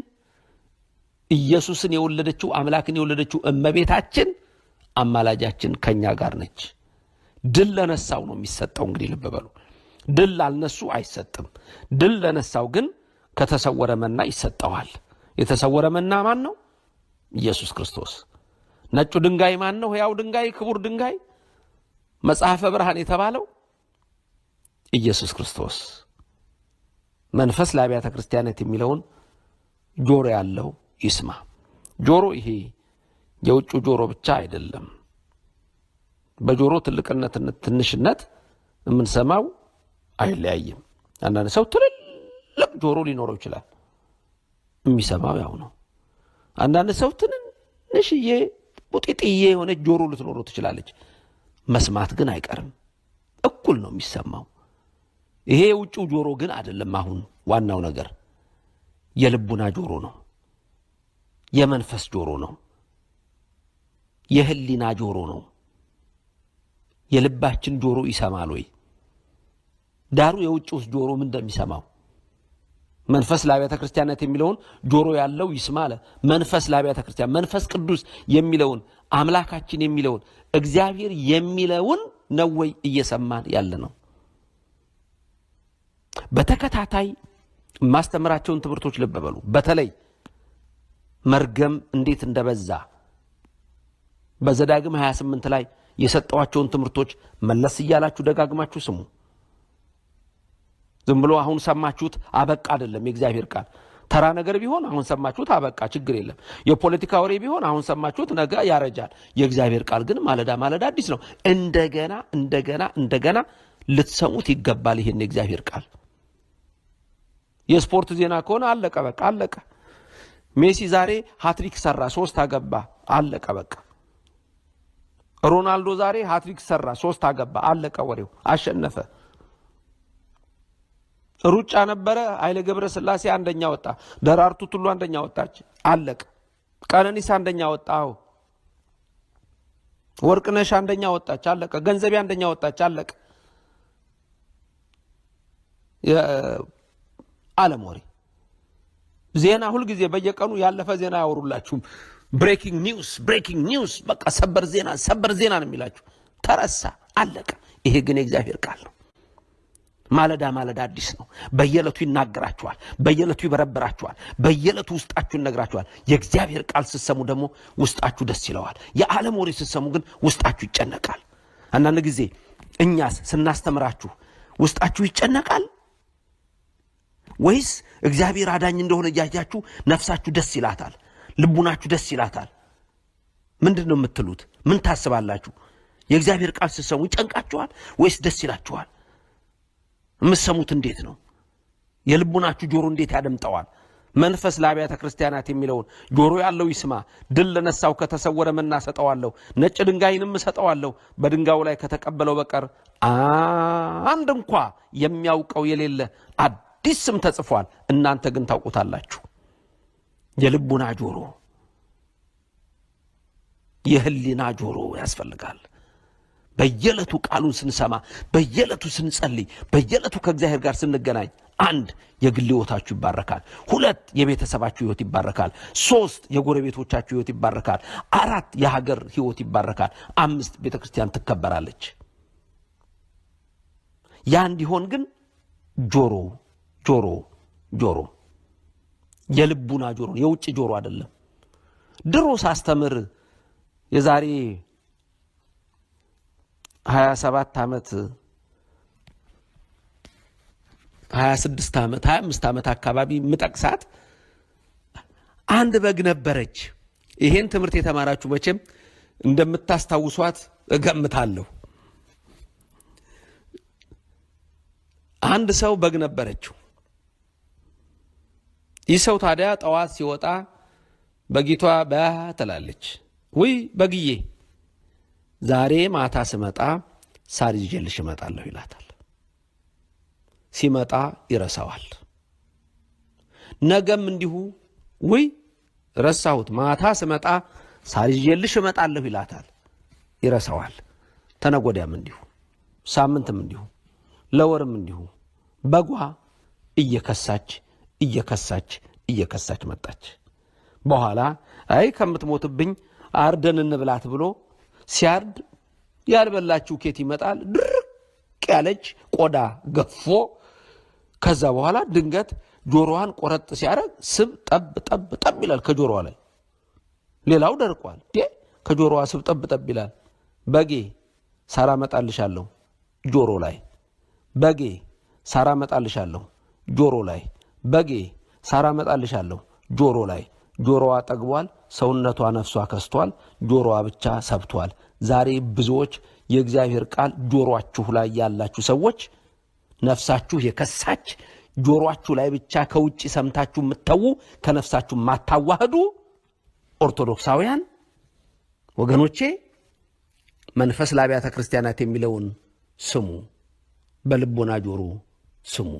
Speaker 1: ኢየሱስን የወለደችው አምላክን የወለደችው እመቤታችን አማላጃችን ከኛ ጋር ነች። ድል ለነሳው ነው የሚሰጠው። እንግዲህ ልብ በሉ፣ ድል ላልነሱ አይሰጥም። ድል ለነሳው ግን ከተሰወረ መና ይሰጠዋል። የተሰወረ መና ማን ነው? ኢየሱስ ክርስቶስ። ነጩ ድንጋይ ማን ነው? ሕያው ድንጋይ፣ ክቡር ድንጋይ፣ መጽሐፈ ብርሃን የተባለው ኢየሱስ ክርስቶስ። መንፈስ ለአብያተ ክርስቲያናት የሚለውን ጆሮ ያለው ይስማ። ጆሮ ይሄ የውጭ ጆሮ ብቻ አይደለም። በጆሮ ትልቅነትና ትንሽነት የምንሰማው አይለያይም። አንዳንድ ሰው ትልቅ ጆሮ ሊኖረው ይችላል፣ የሚሰማው ያው ነው። አንዳንድ ሰው ትንሽዬ ቡጢጥዬ የሆነ ጆሮ ልትኖረው ትችላለች፣ መስማት ግን አይቀርም፣ እኩል ነው የሚሰማው። ይሄ የውጭው ጆሮ ግን አይደለም። አሁን ዋናው ነገር የልቡና ጆሮ ነው፣ የመንፈስ ጆሮ ነው፣ የህሊና ጆሮ ነው። የልባችን ጆሮ ይሰማል ወይ? ዳሩ የውጭውስ ጆሮ ምን እንደሚሰማው? መንፈስ ለአብያተ ክርስቲያናት የሚለውን ጆሮ ያለው ይስማለ። መንፈስ ለአብያተ ክርስቲያን መንፈስ ቅዱስ የሚለውን አምላካችን የሚለውን እግዚአብሔር የሚለውን ነው ወይ እየሰማን ያለ ነው? በተከታታይ ማስተምራቸውን ትምህርቶች ልብ በሉ። በተለይ መርገም እንዴት እንደበዛ በዘዳግም 28 ላይ የሰጠዋቸውን ትምህርቶች መለስ እያላችሁ ደጋግማችሁ ስሙ። ዝም ብሎ አሁን ሰማችሁት አበቃ አይደለም። የእግዚአብሔር ቃል ተራ ነገር ቢሆን አሁን ሰማችሁት አበቃ ችግር የለም። የፖለቲካ ወሬ ቢሆን አሁን ሰማችሁት ነገ ያረጃል። የእግዚአብሔር ቃል ግን ማለዳ ማለዳ አዲስ ነው። እንደገና ልትሰሙት ይገባል። ይሄን የእግዚአብሔር ቃል የስፖርት ዜና ከሆነ አለቀ በቃ አለቀ። ሜሲ ዛሬ ሃትሪክ ሰራ 3 አገባ አለቀ በቃ። ሮናልዶ ዛሬ ሃትሪክ ሰራ 3 አገባ አለቀ ወሬው አሸነፈ። ሩጫ ነበረ ኃይለ ገብረ ስላሴ አንደኛ ወጣ፣ ደራርቱ ቱሉ አንደኛ ወጣች አለቀ። ቀነኒሳ አንደኛ ወጣው፣ ወርቅነሽ አንደኛ ወጣች አለቀ። ገንዘቤ አንደኛ ወጣች አለቀ። ዓለም ወሬ ዜና ሁሉ ጊዜ በየቀኑ ያለፈ ዜና ያወሩላችሁም። ብሬኪንግ ኒውስ በቃ ሰበር ዜና ነው የሚላችሁ። ተረሳ አለቀ። ይሄ ግን የእግዚአብሔር ቃል ነው። ማለዳ አዲስ ነው። በየለቱ ይናገራችኋል፣ በየለቱ ይበረብራችኋል፣ በየለቱ ውስጣችሁ ይነግራችኋል። የእግዚአብሔር ቃል ስትሰሙ ደግሞ ውስጣችሁ ደስ ይለዋል። የዓለም ወሬ ስትሰሙ ግን ውስጣችሁ ይጨነቃል። አንዳንድ ጊዜ እኛስ ስናስተምራችሁ ውስጣችሁ ይጨነቃል ወይስ እግዚአብሔር አዳኝ እንደሆነ ያያችሁ ነፍሳችሁ ደስ ይላታል፣ ልቡናችሁ ደስ ይላታል? ምንድነው የምትሉት? ምን ታስባላችሁ? የእግዚአብሔር ቃል ስትሰሙ ይጨንቃችኋል ወይስ ደስ ይላችኋል? የምትሰሙት እንዴት ነው? የልቡናችሁ ጆሮ እንዴት ያደምጠዋል? መንፈስ ለአብያተ ክርስቲያናት የሚለውን ጆሮ ያለው ይስማ። ድል ለነሳው ከተሰወረ መና ሰጠዋለሁ፣ ነጭ ድንጋይንም ሰጠዋለሁ፣ በድንጋዩ ላይ ከተቀበለው በቀር አንድ እንኳ የሚያውቀው የሌለ አዲስ ስም ተጽፏል፣ እናንተ ግን ታውቁታላችሁ። የልቡና ጆሮ የህሊና ጆሮ ያስፈልጋል። በየለቱ ቃሉን ስንሰማ፣ በየለቱ ስንጸልይ፣ በየለቱ ከእግዚአብሔር ጋር ስንገናኝ 1 የግል ሕይወታችሁ ይባረካል፣ 2 የቤተሰባችሁ ሕይወት ይባረካል፣ 3 የጎረቤቶቻችሁ ሕይወት ይባረካል፣ 4 የሀገር ሕይወት ይባረካል፣ 5 ቤተክርስቲያን ትከበራለች። ያ እንዲሆን ግን ጆሮ የልቡና ጆሮ የውጭ ጆሮ አይደለም። ድሮ ሳስተምር የዛሬ 27 ዓመት 26 ዓመት 25 ዓመት አካባቢ ምጠቅሳት አንድ በግ ነበረች። ይሄን ትምህርት የተማራችሁ መቼም እንደምታስታውሷት እገምታለሁ። አንድ ሰው በግ ነበረችው። ይህ ሰው ታዲያ ጠዋት ሲወጣ በጊቷ ትላለች፣ ወይ በግዬ ዛሬ ማታ ስመጣ ሳር ይዤልሽ እመጣለሁ ይላታል። ሲመጣ ይረሳዋል። ነገም እንዲሁ ወይ ረሳሁት ማታ ስመጣ ሳር ይዤልሽ እመጣለሁ ይላታል፣ ይረሳዋል። ተነጎዳያም እንዲሁ፣ ሳምንትም እንዲሁ፣ ለወርም እንዲሁ። በጓ እየከሳች መጣች። በኋላ አይ ከምትሞትብኝ አርደን እንብላት ብሎ ሲያርድ ያልበላችሁ ኬት ይመጣል? ድርቅ ያለች ቆዳ ገፎ። ከዛ በኋላ ድንገት ጆሮዋን ቆረጥ ሲያረግ ስብ ጠብ ይላል ከጆሮዋ ላይ። ሌላው ደርቋል። ከጆሮዋ ስብ ጠብ ይላል። በጌ ሳራ መጣልሻለሁ ጆሮ ላይ፣ በጌ ሳራ መጣልሻለሁ ጆሮ ላይ፣ በጌ ሳራ መጣልሻለሁ ጆሮ ላይ። ጆሮዋ ጠግቧል፣ ሰውነቷ ነፍሷ ከስቷል፣ ጆሮዋ ብቻ ሰብቷል። ዛሬ ብዙዎች የእግዚአብሔር ቃል ጆሮአችሁ ላይ ያላችሁ ሰዎች ነፍሳችሁ የከሳች ጆሮአችሁ ላይ ብቻ ከውጪ ሰምታችሁ የምትተዉ ከነፍሳችሁ ማታዋህዱ ኦርቶዶክሳውያን ወገኖቼ መንፈስ ለአብያተ ክርስቲያናት የሚለውን ስሙ፣ በልቦና ጆሮ ስሙ።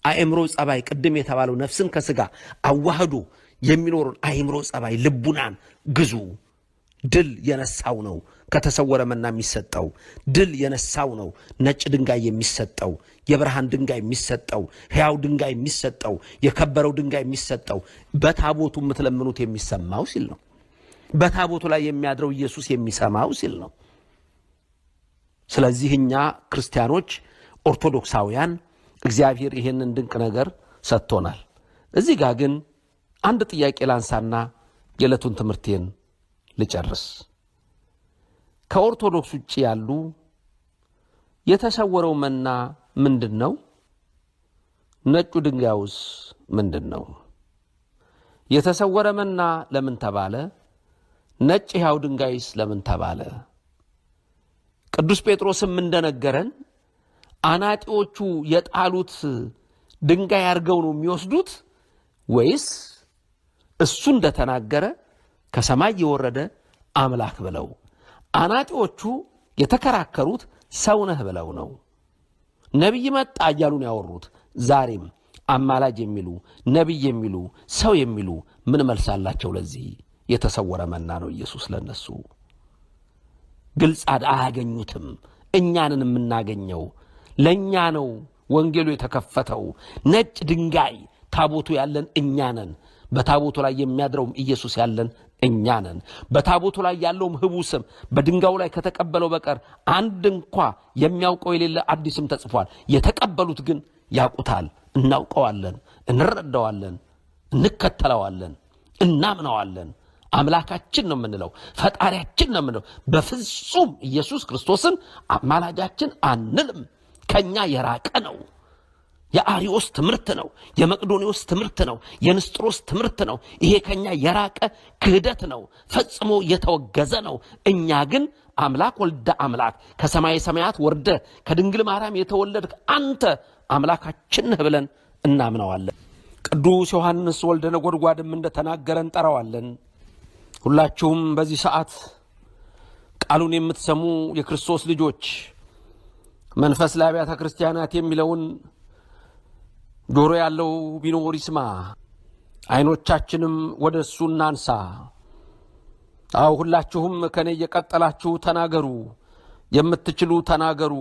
Speaker 1: አእምሮ ጸባይ ቅድም የተባለው ነፍስን ከስጋ አዋህዶ የሚኖርን አእምሮ ጸባይ ልቡናን ግዙ። ድል የነሳው ነው ከተሰወረ መና የሚሰጠው። ድል የነሳው ነው ነጭ ድንጋይ የሚሰጠው፣ የብርሃን ድንጋይ የሚሰጠው፣ ሕያው ድንጋይ የሚሰጠው፣ የከበረው ድንጋይ የሚሰጠው፣ በታቦቱ የምትለምኑት የሚሰማው ሲል ነው። በታቦቱ ላይ የሚያድረው ኢየሱስ የሚሰማው ሲል ነው። ስለዚህ እኛ ክርስቲያኖች ኦርቶዶክሳውያን እግዚአብሔር ይሄንን ድንቅ ነገር ሰጥቶናል። እዚህ ጋር ግን አንድ ጥያቄ ላንሳና የዕለቱን ትምህርቴን ልጨርስ። ከኦርቶዶክስ ውጪ ያሉ የተሰወረው መና ምንድነው? ነጩ ድንጋዩስ ምንድነው? የተሰወረ መና ለምን ተባለ? ነጭ ሕያው ድንጋይስ ለምን ተባለ? ቅዱስ ጴጥሮስም እንደነገረን አናጢዎቹ የጣሉት ድንጋይ አርገው ነው የሚወስዱት ወይስ እሱ እንደተናገረ ከሰማይ የወረደ አምላክ ብለው? አናጢዎቹ የተከራከሩት ሰው ነህ ብለው ነው። ነብይ መጣ እያሉ ነው ያወሩት። ዛሬም አማላጅ የሚሉ ነብይ የሚሉ ሰው የሚሉ ምን መልሳላቸው? ለዚህ የተሰወረ መና ነው ኢየሱስ ለነሱ። ግልጽ አያገኙትም። እኛንን የምናገኘው ለኛ ነው ወንጌሉ የተከፈተው። ነጭ ድንጋይ ታቦቱ ያለን እኛንን፣ በታቦቱ ላይ የሚያድረውም ኢየሱስ ያለን እኛንን። በታቦቱ ላይ ያለውም ህቡ ስም በድንጋዩ ላይ ከተቀበለው በቀር አንድ እንኳ የሚያውቀው የሌለ አዲስም ተጽፏል። የተቀበሉት ግን ያውቁታል፣ እናውቀዋለን፣ እንረዳዋለን፣ እንከተለዋለን፣ እናምነዋለን። አምላካችን ነው የምንለው፣ ፈጣሪያችን ነው የምንለው። በፍጹም ኢየሱስ ክርስቶስን አማላጃችን አንልም። ከኛ የራቀ ነው። የአሪዮስ ትምህርት ነው፣ የመቅዶኒዮስ ትምህርት ነው፣ የንስጥሮስ ትምህርት ነው። ይሄ ከኛ የራቀ ክህደት ነው፣ ፈጽሞ የተወገዘ ነው። እኛ ግን አምላክ ወልደ አምላክ ከሰማይ ሰማያት ወርደ ከድንግል ማርያም የተወለድክ አንተ አምላካችን ነህ ብለን እናምነዋለን። ቅዱስ ዮሐንስ ወልደ ነጎድጓድም እንደተናገረን ጠራዋለን። ሁላችሁም በዚህ ሰዓት ቃሉን የምትሰሙ የክርስቶስ ልጆች መንፈስ ለአብያተ ክርስቲያናት የሚለውን ጆሮ ያለው ቢኖር ይስማ፣ አይኖቻችንም ወደሱ እናንሳ። አው ሁላችሁም ከኔ እየቀጠላችሁ ተናገሩ፣ የምትችሉ ተናገሩ።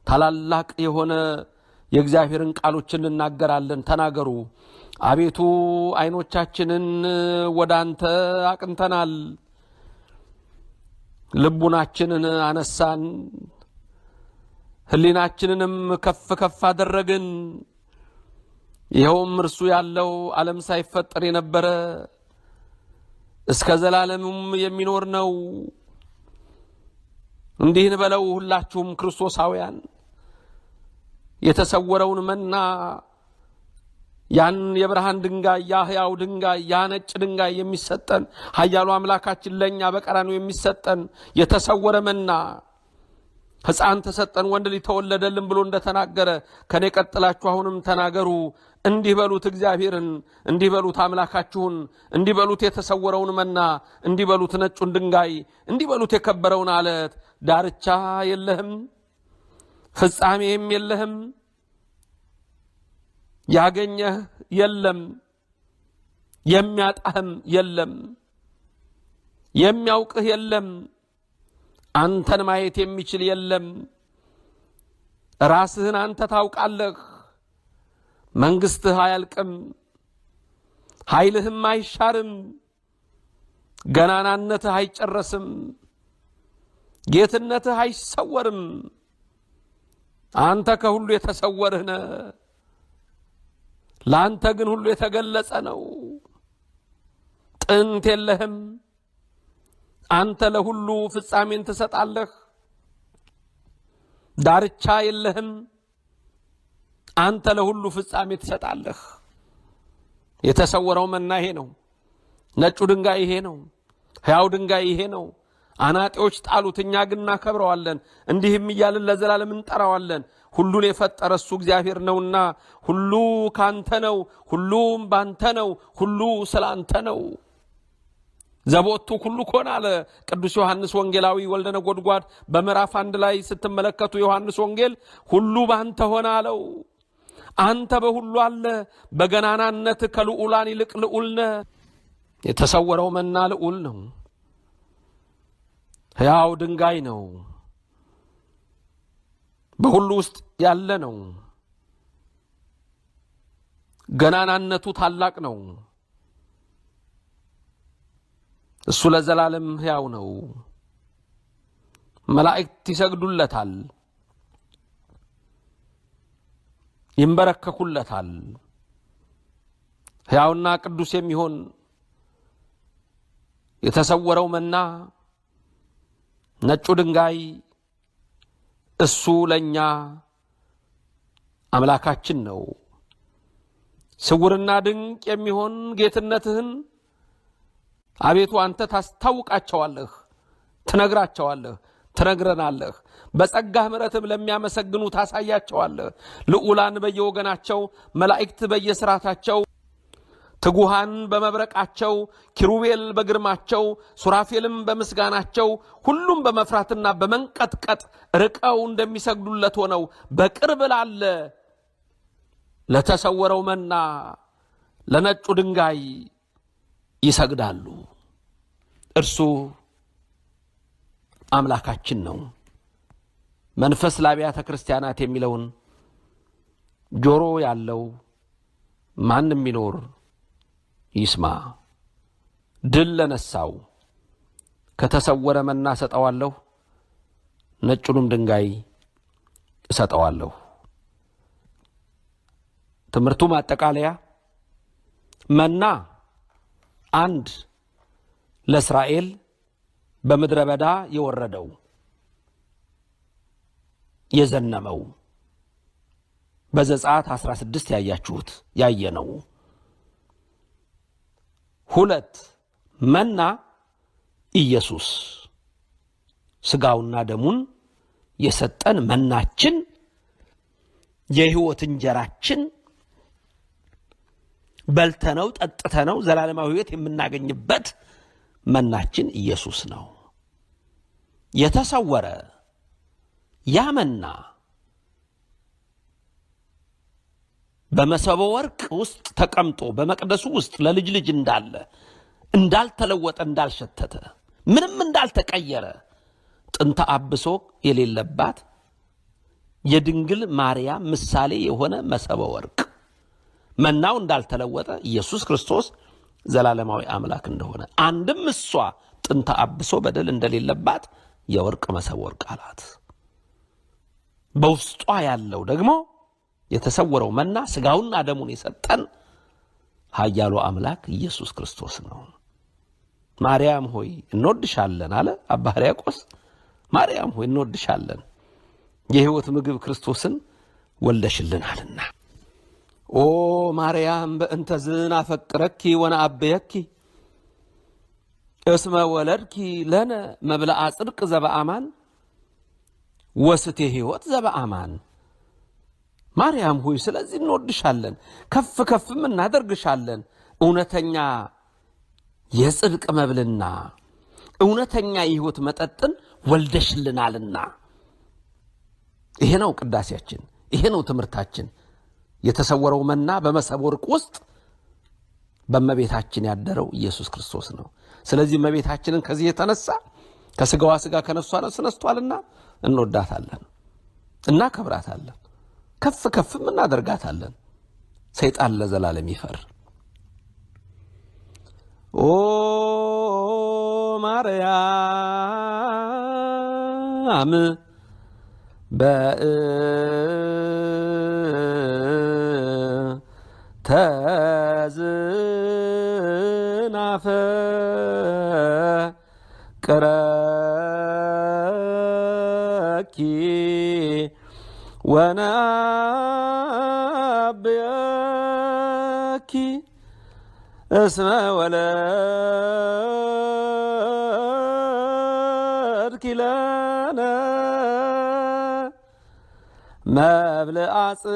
Speaker 1: ታላላቅ የሆነ የእግዚአብሔርን ቃሎችን እናገራለን። ተናገሩ። አቤቱ አይኖቻችንን ወዳንተ አቅንተናል፣ ልቡናችንን አነሳን፣ ህሊናችንንም ከፍ ከፍ አደረግን። ይኸውም እርሱ ያለው ዓለም ሳይፈጠር የነበረ እስከ ዘላለምም የሚኖር ነው። እንዲህን በለው ሁላችሁም ክርስቶሳውያን፣ የተሰወረውን መና ያን የብርሃን ድንጋይ፣ ያ ሕያው ድንጋይ፣ ያ ነጭ ድንጋይ የሚሰጠን ኃያሉ አምላካችን ለኛ በቀራንዮ የሚሰጠን የተሰወረ መና ሕፃን ተሰጠን ወንድ ልጅ ተወለደልን ብሎ እንደተናገረ ከኔ ቀጥላችሁ አሁንም ተናገሩ። እንዲህ በሉት እግዚአብሔርን፣ እንዲህ በሉት አምላካችሁን፣ እንዲህ በሉት የተሰወረውን መና፣ እንዲህ በሉት ነጩን ድንጋይ፣ እንዲህ በሉት የከበረውን አለት። ዳርቻ የለህም፣ ፍጻሜም የለህም፣ ያገኘህ የለም፣ የሚያጣህም የለም፣ የሚያውቅህ የለም፣ አንተን ማየት የሚችል የለም። ራስህን አንተ ታውቃለህ። መንግስትህ አያልቅም፣ ኃይልህም አይሻርም፣ ገናናነትህ አይጨረስም፣ ጌትነትህ አይሰወርም። አንተ ከሁሉ የተሰወርህ ነህ፣ ላንተ ግን ሁሉ የተገለጸ ነው። ጥንት የለህም፣ አንተ ለሁሉ ፍጻሜን ትሰጣለህ። ዳርቻ የለህም፣ አንተ ለሁሉ ፍጻሜ ትሰጣለህ። የተሰወረው መና ይሄ ነው። ነጩ ድንጋይ ይሄ ነው። ሕያው ድንጋይ ይሄ ነው። አናጢዎች ጣሉት፣ እኛ ግን እናከብረዋለን። እንዲህም እያልን ለዘላለም እንጠራዋለን። ሁሉን የፈጠረ እሱ እግዚአብሔር ነውና ሁሉ ካንተ ነው፣ ሁሉም ባንተ ነው፣ ሁሉ ስላንተ ነው። ዘቦቱ ሁሉ ኮነ አለ ቅዱስ ዮሐንስ ወንጌላዊ ወልደ ነጎድጓድ በምዕራፍ 1 ላይ ስትመለከቱ ዮሐንስ ወንጌል ሁሉ ባንተ ሆነ አለው። አንተ በሁሉ አለ፣ በገናናነት ከልዑላን ይልቅ ልዑል ነህ። የተሰወረው መና ልዑል ነው፣ ሕያው ድንጋይ ነው፣ በሁሉ ውስጥ ያለ ነው። ገናናነቱ ታላቅ ነው። እሱ ለዘላለም ሕያው ነው። መላእክት ይሰግዱለታል፣ ይንበረከኩለታል። ሕያውና ቅዱስ የሚሆን የተሰወረው መና ነጩ ድንጋይ እሱ ለኛ አምላካችን ነው። ስውርና ድንቅ የሚሆን ጌትነትህን አቤቱ አንተ ታስታውቃቸዋለህ፣ ትነግራቸዋለህ፣ ትነግረናለህ። በጸጋህ ምሕረትም ለሚያመሰግኑ ታሳያቸዋለህ። ልዑላን በየወገናቸው፣ መላእክት በየሥራታቸው፣ ትጉሃን በመብረቃቸው፣ ኪሩቤል በግርማቸው፣ ሱራፌልም በምስጋናቸው፣ ሁሉም በመፍራትና በመንቀጥቀጥ ርቀው እንደሚሰግዱለት ሆነው በቅርብ ላለ ለተሰወረው መና ለነጩ ድንጋይ ይሰግዳሉ። እርሱ አምላካችን ነው። መንፈስ ለአብያተ ክርስቲያናት የሚለውን ጆሮ ያለው ማንም ይኖር ይስማ። ድል ለነሳው ከተሰወረ መና እሰጠዋለሁ፣ ነጩንም ድንጋይ እሰጠዋለሁ። ትምህርቱ ማጠቃለያ መና አንድ ለእስራኤል በምድረ በዳ የወረደው የዘነመው በዘጸአት 16 ያያችሁት ያየነው። ሁለት መና ኢየሱስ ስጋውና ደሙን የሰጠን መናችን፣ የሕይወት እንጀራችን፣ በልተነው ጠጥተነው ዘላለማዊ ሕይወት የምናገኝበት መናችን ኢየሱስ ነው። የተሰወረ ያ መና በመሰበ ወርቅ ውስጥ ተቀምጦ በመቅደሱ ውስጥ ለልጅ ልጅ እንዳለ እንዳልተለወጠ እንዳልሸተተ ምንም እንዳልተቀየረ ጥንተ አብሶ የሌለባት የድንግል ማርያም ምሳሌ የሆነ መሰበ ወርቅ መናው እንዳልተለወጠ ኢየሱስ ክርስቶስ ዘላለማዊ አምላክ እንደሆነ አንድም እሷ ጥንተ አብሶ በደል እንደሌለባት የወርቅ መሰበ ወርቅ አላት። በውስጧ ያለው ደግሞ የተሰወረው መና ስጋውና ደሙን የሰጠን ኃያሉ አምላክ ኢየሱስ ክርስቶስ ነው። ማርያም ሆይ እንወድሻለን አለ አባ ሕርያቆስ። ማርያም ሆይ እንወድሻለን የሕይወት ምግብ ክርስቶስን ወልደሽልናልና። ኦ ማርያም በእንተ ዝናፈቅረኪ ወነአብየኪ እስመ ወለድኪ ለነ መብልዐ ጽድቅ ዘበአማን ወስቴ ሕይወት ዘበአማን። ማርያም ሆይ ስለዚህ እንወድሻለን፣ ከፍ ከፍም እናደርግሻለን። እውነተኛ የጽድቅ መብልና እውነተኛ የሕይወት መጠጥን ወልደሽልናልና። ይሄ ነው ቅዳሴያችን፣ ይሄ ነው ትምህርታችን። የተሰወረው መና በመሰበ ወርቅ ውስጥ በእመቤታችን ያደረው ኢየሱስ ክርስቶስ ነው። ስለዚህ እመቤታችንን ከዚህ የተነሳ ከስጋዋ ስጋ ከነሷ ነፍስ ነስቷልና እንወዳታለን፣ እናከብራታለን፣ ከፍ ከፍም እናደርጋታለን። ሰይጣን ለዘላለም ይፈር። ኦ ማርያም ተዝናፈቅረኪ ወነአብየኪ እስመ ወለድኪ ለነ መብልዐ ጽድቅ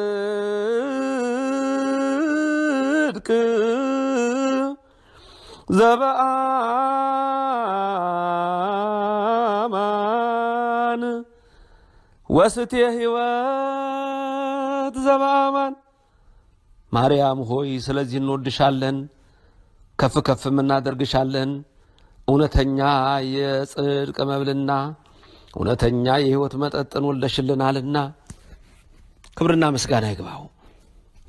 Speaker 1: ዘበአማን ወስቴ ሕይወት ዘበአማን። ማርያም ሆይ ስለዚህ እንወድሻለን፣ ከፍ ከፍም እናደርግሻለን። እውነተኛ የጽድቅ መብልና እውነተኛ የሕይወት መጠጥን ወልደሽልናልና ክብርና ምስጋና ይግባው።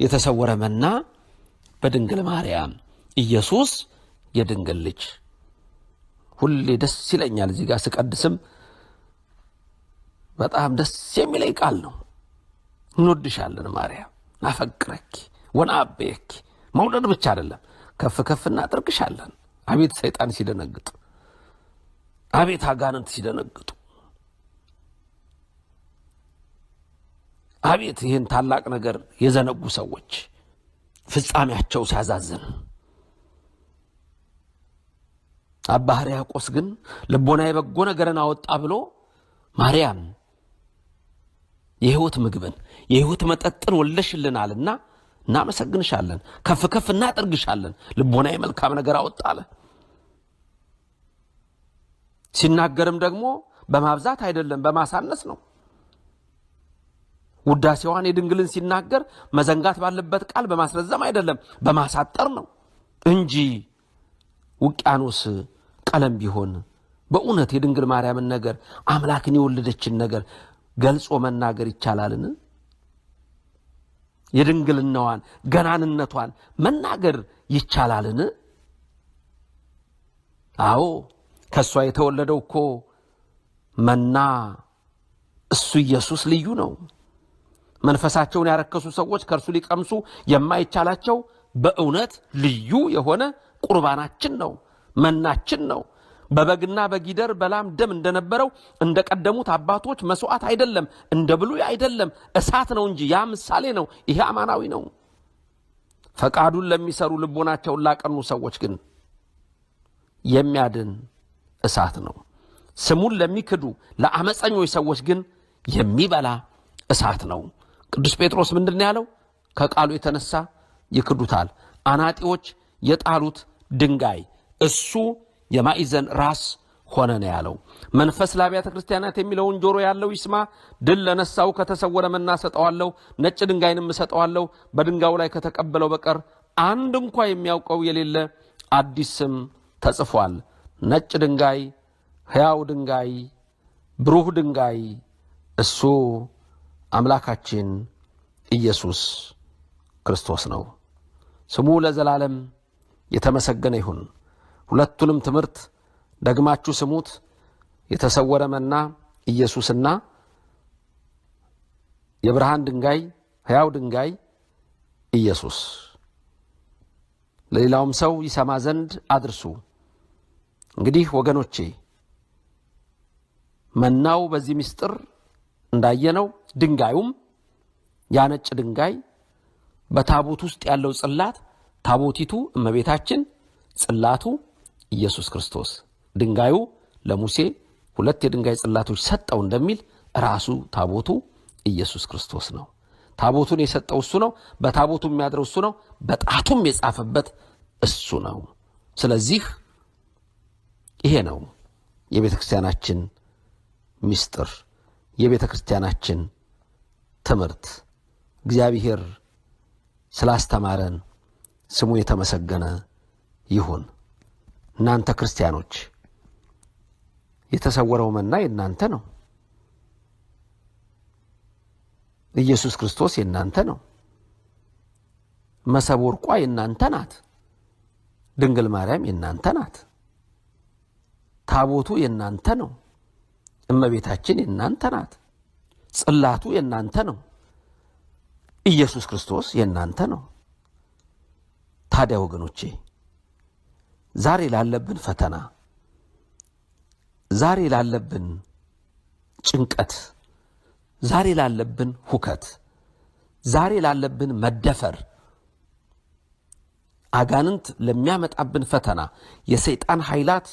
Speaker 1: የተሰወረ መና በድንግል ማርያም ኢየሱስ የድንግል ልጅ። ሁሌ ደስ ይለኛል እዚህ ጋር ስቀድስም በጣም ደስ የሚለኝ ቃል ነው። እንወድሻለን ማርያም ናፈቅረኪ ወናቤኪ። መውደድ ብቻ አይደለም ከፍ ከፍ እናደርግሻለን። አቤት ሰይጣን ሲደነግጥ፣ አቤት አጋንንት ሲደነግጡ፣ አቤት ይህን ታላቅ ነገር የዘነጉ ሰዎች ፍጻሜያቸው ሲያዛዝን። አባ ሕርያቆስ ግን ልቦና የበጎ ነገርን አወጣ ብሎ ማርያም የሕይወት ምግብን የሕይወት መጠጥን ወልደሽልናልና እናመሰግንሻለን፣ ከፍ ከፍ እናደርግሻለን፣ ልቦና የመልካም ነገር አወጣ አለ። ሲናገርም ደግሞ በማብዛት አይደለም በማሳነስ ነው። ውዳሴዋን የድንግልን ሲናገር መዘንጋት ባለበት ቃል በማስረዘም አይደለም በማሳጠር ነው እንጂ ውቅያኖስ ቀለም ቢሆን በእውነት የድንግል ማርያምን ነገር አምላክን የወለደችን ነገር ገልጾ መናገር ይቻላልን? የድንግልናዋን ገናንነቷን መናገር ይቻላልን? አዎ ከሷ የተወለደው እኮ መና እሱ ኢየሱስ ልዩ ነው። መንፈሳቸውን ያረከሱ ሰዎች ከርሱ ሊቀምሱ የማይቻላቸው በእውነት ልዩ የሆነ ቁርባናችን ነው፣ መናችን ነው። በበግና በጊደር በላም ደም እንደነበረው እንደቀደሙት አባቶች መስዋዕት አይደለም፣ እንደ ብሉይ አይደለም፣ እሳት ነው እንጂ ያ ምሳሌ ነው። ይሄ አማናዊ ነው። ፈቃዱን ለሚሰሩ ልቦናቸውን ላቀኑ ሰዎች ግን የሚያድን እሳት ነው። ስሙን ለሚክዱ ለአመፀኞች ሰዎች ግን የሚበላ እሳት ነው። ቅዱስ ጴጥሮስ ምንድነው ያለው? ከቃሉ የተነሳ ይክዱታል። አናጢዎች የጣሉት ድንጋይ እሱ የማዕዘን ራስ ሆነ ነው ያለው። መንፈስ ለአብያተ ክርስቲያናት የሚለውን ጆሮ ያለው ይስማ። ድል ለነሳው ከተሰወረ መና ሰጠዋለሁ፣ ነጭ ድንጋይንም ሰጠዋለሁ። በድንጋዩ ላይ ከተቀበለው በቀር አንድ እንኳን የሚያውቀው የሌለ አዲስ ስም ተጽፏል። ነጭ ድንጋይ፣ ሕያው ድንጋይ፣ ብሩህ ድንጋይ እሱ አምላካችን ኢየሱስ ክርስቶስ ነው። ስሙ ለዘላለም የተመሰገነ ይሁን። ሁለቱንም ትምህርት ደግማችሁ ስሙት። የተሰወረ መና ኢየሱስና የብርሃን ድንጋይ ሕያው ድንጋይ ኢየሱስ። ለሌላውም ሰው ይሰማ ዘንድ አድርሱ። እንግዲህ ወገኖቼ መናው በዚህ ምስጢር እንዳየነው ድንጋዩም ያነጭ ድንጋይ በታቦት ውስጥ ያለው ጽላት ታቦቲቱ እመቤታችን ጽላቱ ኢየሱስ ክርስቶስ ድንጋዩ ለሙሴ ሁለት የድንጋይ ጽላቶች ሰጠው እንደሚል ራሱ ታቦቱ ኢየሱስ ክርስቶስ ነው። ታቦቱን የሰጠው እሱ ነው። በታቦቱ የሚያድረው እሱ ነው። በጣቱም የጻፈበት እሱ ነው። ስለዚህ ይሄ ነው የቤተ ክርስቲያናችን ምስጢር፣ የቤተ ክርስቲያናችን ትምህርት። እግዚአብሔር ስላስተማረን ስሙ የተመሰገነ ይሁን። እናንተ ክርስቲያኖች የተሰወረው መና የናንተ ነው። ኢየሱስ ክርስቶስ የናንተ ነው። መሰብ ወርቋ የናንተ ናት። ድንግል ማርያም የናንተ ናት። ታቦቱ የናንተ ነው። እመቤታችን የናንተ ናት። ጽላቱ የናንተ ነው። ኢየሱስ ክርስቶስ የናንተ ነው። ታዲያ ወገኖቼ ዛሬ ላለብን ፈተና፣ ዛሬ ላለብን ጭንቀት፣ ዛሬ ላለብን ሁከት፣ ዛሬ ላለብን መደፈር፣ አጋንንት ለሚያመጣብን ፈተና፣ የሰይጣን ኃይላት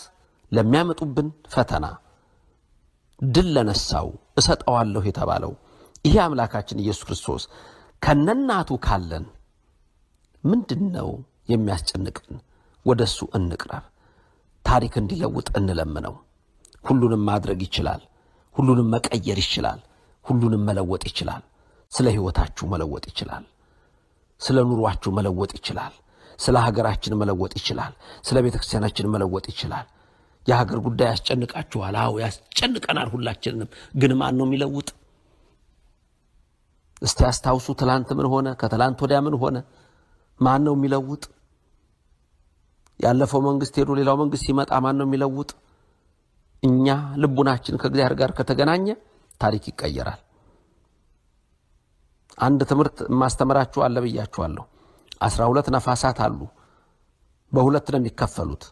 Speaker 1: ለሚያመጡብን ፈተና ድል ለነሳው እሰጠዋለሁ የተባለው ይሄ አምላካችን ኢየሱስ ክርስቶስ ከነናቱ ካለን ምንድነው የሚያስጨንቀን? ወደሱ እንቅረብ። ታሪክ እንዲለውጥ እንለምነው። ሁሉንም ማድረግ ይችላል። ሁሉንም መቀየር ይችላል። ሁሉንም መለወጥ ይችላል። ስለ ህይወታችሁ መለወጥ ይችላል። ስለ ኑሯችሁ መለወጥ ይችላል። ስለ ሀገራችን መለወጥ ይችላል። ስለ ቤተክርስቲያናችን መለወጥ ይችላል። የሀገር ጉዳይ ያስጨንቃችኋል። አዎ ያስጨንቀናል ሁላችንንም። ግን ማን ነው የሚለውጥ? እስቲ አስታውሱ። ትላንት ምን ሆነ? ከትላንት ወዲያ ምን ሆነ? ማን ነው የሚለውጥ? ያለፈው መንግስት ሄዶ ሌላው መንግስት ሲመጣ ማን ነው የሚለውጥ? እኛ ልቡናችን ከእግዚአብሔር ጋር ከተገናኘ ታሪክ ይቀየራል። አንድ ትምህርት ማስተምራችሁ አለ ብያችኋለሁ። 12 ነፋሳት አሉ። በሁለት ነው የሚከፈሉት፣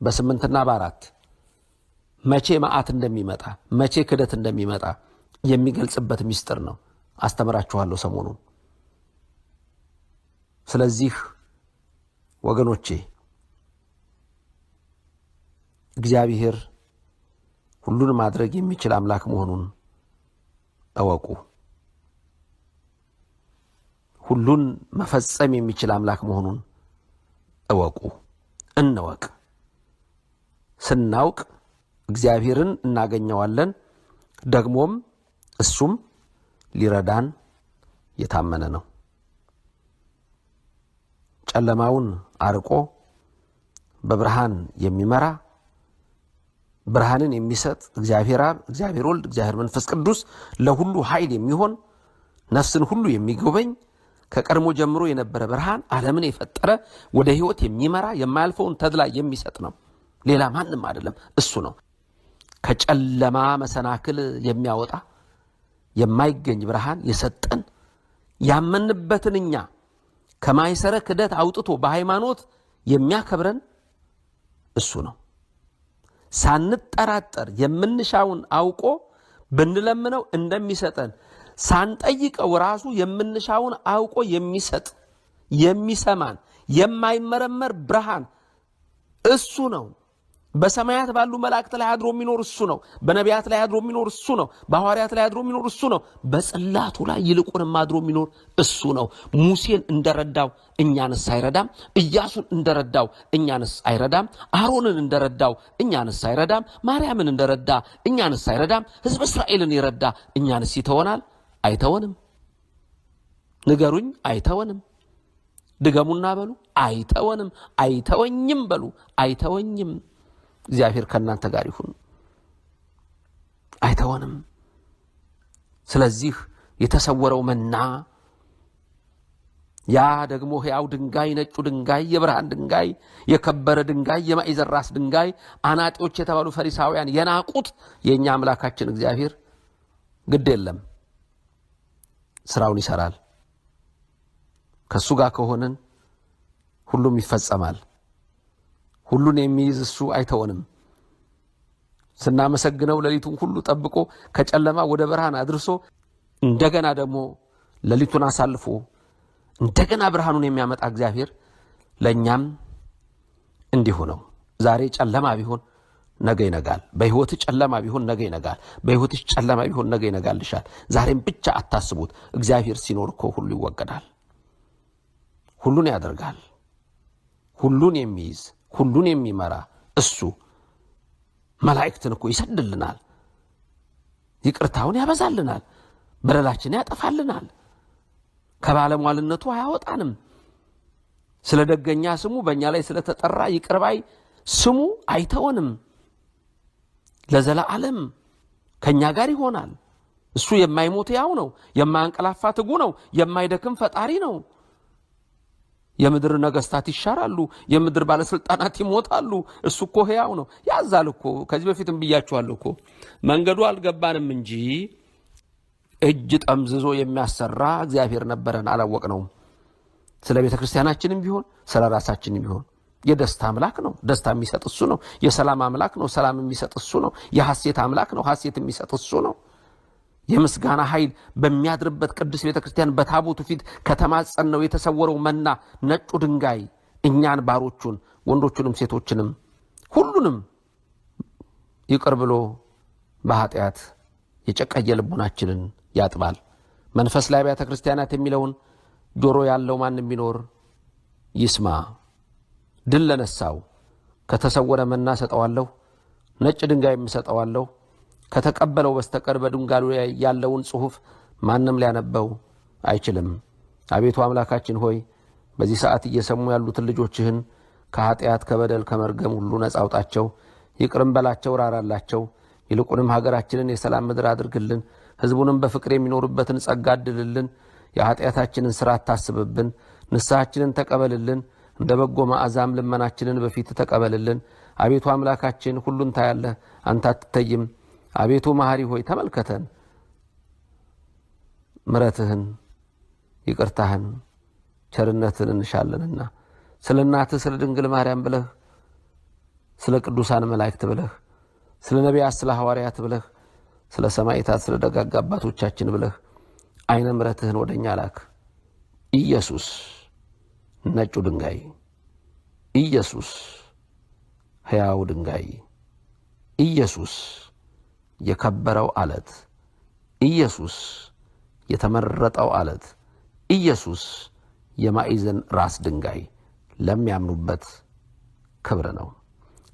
Speaker 1: በ8 እና በ4። መቼ መዓት እንደሚመጣ መቼ ክደት እንደሚመጣ የሚገልጽበት ሚስጥር ነው። አስተምራችኋለሁ ሰሞኑን። ስለዚህ ወገኖቼ እግዚአብሔር ሁሉን ማድረግ የሚችል አምላክ መሆኑን እወቁ። ሁሉን መፈጸም የሚችል አምላክ መሆኑን እወቁ። እንወቅ። ስናውቅ እግዚአብሔርን እናገኘዋለን። ደግሞም እሱም ሊረዳን የታመነ ነው። ጨለማውን አርቆ በብርሃን የሚመራ ብርሃንን የሚሰጥ እግዚአብሔር አብ፣ እግዚአብሔር ወልድ፣ እግዚአብሔር መንፈስ ቅዱስ ለሁሉ ኃይል የሚሆን ነፍስን ሁሉ የሚጎበኝ ከቀድሞ ጀምሮ የነበረ ብርሃን ዓለምን የፈጠረ ወደ ሕይወት የሚመራ የማያልፈውን ተድላ የሚሰጥ ነው። ሌላ ማንም አይደለም፣ እሱ ነው። ከጨለማ መሰናክል የሚያወጣ የማይገኝ ብርሃን የሰጠን ያመንበትን እኛ ከማይሰረ ክደት አውጥቶ በሃይማኖት የሚያከብረን እሱ ነው። ሳንጠራጠር የምንሻውን አውቆ ብንለምነው እንደሚሰጠን ሳንጠይቀው ራሱ የምንሻውን አውቆ የሚሰጥ የሚሰማን የማይመረመር ብርሃን እሱ ነው። በሰማያት ባሉ መላእክት ላይ አድሮ የሚኖር እሱ ነው። በነቢያት ላይ አድሮ የሚኖር እሱ ነው። በሐዋርያት ላይ አድሮ የሚኖር እሱ ነው። በጽላቱ ላይ ይልቁንም አድሮ የሚኖር እሱ ነው። ሙሴን እንደረዳው እኛንስ አይረዳም? ኢያሱን እንደረዳው እኛንስ አይረዳም? አሮንን እንደረዳው እኛንስ አይረዳም? ማርያምን እንደረዳ እኛንስ አይረዳም? ሕዝብ እስራኤልን የረዳ እኛንስ ይተወናል? አይተወንም። ንገሩኝ፣ አይተወንም። ድገሙና በሉ፣ አይተወንም። አይተወኝም በሉ፣ አይተወኝም። እግዚአብሔር ከእናንተ ጋር ይሁን። አይተወንም። ስለዚህ የተሰወረው መና ያ ደግሞ ሕያው ድንጋይ፣ ነጩ ድንጋይ፣ የብርሃን ድንጋይ፣ የከበረ ድንጋይ፣ የማዕዘን ራስ ድንጋይ አናጢዎች የተባሉ ፈሪሳውያን የናቁት የእኛ አምላካችን እግዚአብሔር ግድ የለም ስራውን ይሰራል። ከሱ ጋር ከሆነን ሁሉም ይፈጸማል። ሁሉን የሚይዝ እሱ አይተወንም። ስናመሰግነው ሌሊቱን ሁሉ ጠብቆ ከጨለማ ወደ ብርሃን አድርሶ እንደገና ደግሞ ሌሊቱን አሳልፎ እንደገና ብርሃኑን የሚያመጣ እግዚአብሔር ለኛም እንዲሁ ነው። ዛሬ ጨለማ ቢሆን ነገ ይነጋል። በህይወት ጨለማ ቢሆን ነገ ይነጋል። በህይወት ጨለማ ቢሆን ነገ ይነጋልሻል። ዛሬም ብቻ አታስቡት። እግዚአብሔር ሲኖር እኮ ሁሉ ይወገዳል። ሁሉን ያደርጋል። ሁሉን የሚይዝ ሁሉን የሚመራ እሱ መላእክትን እኮ ይሰድልናል። ይቅርታውን ያበዛልናል። በደላችን ያጠፋልናል። ከባለሟልነቱ አያወጣንም። ስለ ደገኛ ስሙ በእኛ ላይ ስለተጠራ ይቅርባይ ስሙ አይተወንም። ለዘላለም ከኛ ጋር ይሆናል። እሱ የማይሞት ያው ነው። የማያንቀላፋ ትጉ ነው። የማይደክም ፈጣሪ ነው። የምድር ነገስታት ይሻራሉ። የምድር ባለስልጣናት ይሞታሉ። እሱ እኮ ሕያው ነው። ያዛል እኮ። ከዚህ በፊትም ብያችኋለሁ እኮ መንገዱ አልገባንም እንጂ እጅ ጠምዝዞ የሚያሰራ እግዚአብሔር ነበረን፣ አላወቅነውም። ስለ ቤተ ክርስቲያናችንም ቢሆን ስለ ራሳችንም ቢሆን የደስታ አምላክ ነው። ደስታ የሚሰጥ እሱ ነው። የሰላም አምላክ ነው። ሰላም የሚሰጥ እሱ ነው። የሐሴት አምላክ ነው። ሐሴት የሚሰጥ እሱ ነው። የምስጋና ኃይል በሚያድርበት ቅዱስ ቤተ ክርስቲያን በታቦቱ ፊት ከተማጸን ነው የተሰወረው መና ነጩ ድንጋይ እኛን ባሮቹን ወንዶቹንም ሴቶችንም ሁሉንም ይቅር ብሎ በኃጢአት የጨቀየ ልቡናችንን ያጥባል። መንፈስ ላይ ቤተ ክርስቲያናት የሚለውን ጆሮ ያለው ማንም ቢኖር ይስማ። ድል ለነሳው ከተሰወረ መና ሰጠዋለሁ፣ ነጭ ድንጋይም ሰጠዋለሁ። ከተቀበለው በስተቀር በድንጋዩ ላይ ያለውን ጽሑፍ ማንም ሊያነበው አይችልም። አቤቱ አምላካችን ሆይ በዚህ ሰዓት እየሰሙ ያሉትን ልጆችህን ከኃጢአት ከበደል ከመርገም ሁሉ ነጻ አውጣቸው፣ ይቅርም በላቸው፣ ራራላቸው። ይልቁንም ሀገራችንን የሰላም ምድር አድርግልን፣ ሕዝቡንም በፍቅር የሚኖሩበትን ጸጋ አድልልን። የኃጢአታችንን ሥርዓት ታስብብን፣ ንስሐችንን ተቀበልልን። እንደ በጎ መዓዛም ልመናችንን በፊት ተቀበልልን። አቤቱ አምላካችን ሁሉን ታያለህ፣ አንተ አትተይም። አቤቱ መሐሪ ሆይ ተመልከተን፣ ምሕረትህን ይቅርታህን ቸርነትህን እንሻለንና ስለ እናትህ ስለ ድንግል ማርያም ብለህ ስለ ቅዱሳን መላእክት ብለህ ስለ ነቢያት ስለ ሐዋርያት ብለህ ስለ ሰማዕታት ስለ ደጋግ አባቶቻችን ብለህ አይነ ምሕረትህን ወደኛ ላክ። ኢየሱስ ነጩ ድንጋይ፣ ኢየሱስ ሕያው ድንጋይ፣ ኢየሱስ የከበረው አለት፣ ኢየሱስ የተመረጠው አለት፣ ኢየሱስ የማዕዘን ራስ ድንጋይ ለሚያምኑበት ክብር ነው።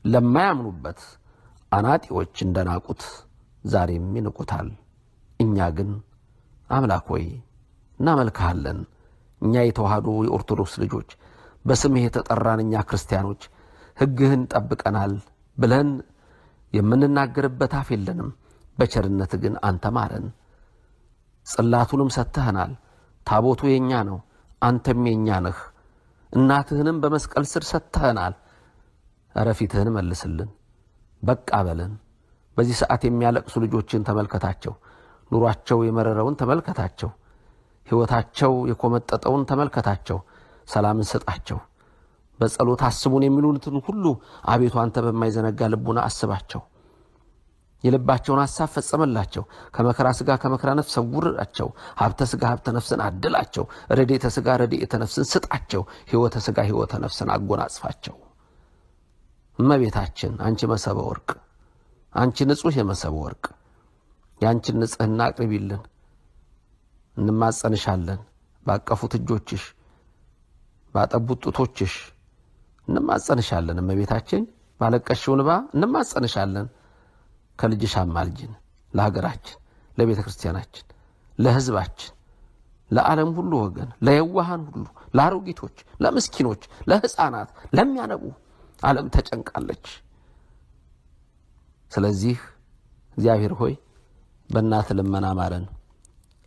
Speaker 1: ለማያምኑበት አናጢዎች እንደናቁት ዛሬም ይንቁታል። እኛ ግን አምላክ ሆይ እናመልክሃለን። እኛ የተዋህዶ የኦርቶዶክስ ልጆች በስምህ የተጠራን እኛ ክርስቲያኖች ሕግህን ጠብቀናል ብለን የምንናገርበት አፍ የለንም። በቸርነት ግን አንተ ማረን። ጽላቱንም ሰጥተህናል። ታቦቱ የኛ ነው፣ አንተም የኛ ነህ። እናትህንም በመስቀል ስር ሰጥተህናል። ኧረ ፊትህን መልስልን፣ በቃ በለን። በዚህ ሰዓት የሚያለቅሱ ልጆችን ተመልከታቸው። ኑሯቸው የመረረውን ተመልከታቸው። ሕይወታቸው የኮመጠጠውን ተመልከታቸው። ሰላምን ስጣቸው። በጸሎት አስቡን የሚሉትን ሁሉ አቤቱ አንተ በማይዘነጋ ልቡና አስባቸው። የልባቸውን ሐሳብ ፈጸመላቸው። ከመከራ ሥጋ ከመከራ ነፍስ ሰውራቸው። ሀብተ ሥጋ ሀብተ ነፍስን አድላቸው። ረድኤተ ሥጋ ረድኤተ ነፍስን ስጣቸው። ሕይወተ ሥጋ ሕይወተ ነፍስን አጎናጽፋቸው። እመቤታችን አንቺ መሰበ ወርቅ፣ አንቺ ንጹሕ የመሰበ ወርቅ ያንቺን ንጽሕና አቅርቢልን እንማጸንሻለን። ባቀፉት እጆችሽ ባጠቡት ጡቶችሽ እንማጸንሻለን። እመቤታችን ባለቀሽው እንባ እንማጸንሻለን። ከልጅሽ አማልጅን። ለሀገራችን፣ ለቤተ ክርስቲያናችን፣ ለሕዝባችን፣ ለዓለም ሁሉ ወገን፣ ለየዋሃን ሁሉ፣ ለአሮጊቶች፣ ለምስኪኖች፣ ለሕፃናት፣ ለሚያነቡ ዓለም ተጨንቃለች። ስለዚህ እግዚአብሔር ሆይ በእናት ልመና ማረን።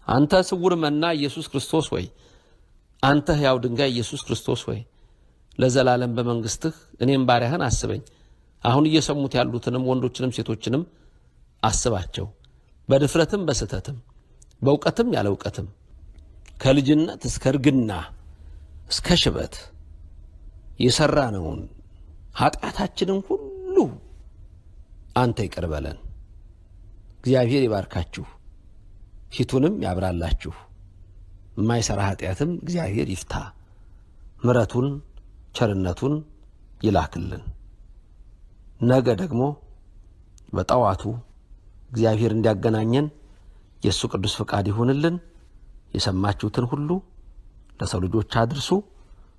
Speaker 1: አንተ ስውር መና ኢየሱስ ክርስቶስ ሆይ፣ አንተ ሕያው ድንጋይ ኢየሱስ ክርስቶስ ሆይ ለዘላለም በመንግሥትህ እኔም ባሪያህን አስበኝ። አሁን እየሰሙት ያሉትንም ወንዶችንም ሴቶችንም አስባቸው። በድፍረትም በስተትም በእውቀትም ያለ እውቀትም ከልጅነት እስከ እርግና እስከ ሽበት የሰራነውን ኃጢአታችንን ሁሉ አንተ ይቅር በለን። እግዚአብሔር ይባርካችሁ፣ ፊቱንም ያብራላችሁ። የማይሰራ ኃጢአትም እግዚአብሔር ይፍታ፣ ምሕረቱን ቸርነቱን ይላክልን። ነገ ደግሞ በጠዋቱ እግዚአብሔር እንዲያገናኘን የእሱ ቅዱስ ፈቃድ ይሁንልን። የሰማችሁትን ሁሉ ለሰው ልጆች አድርሱ።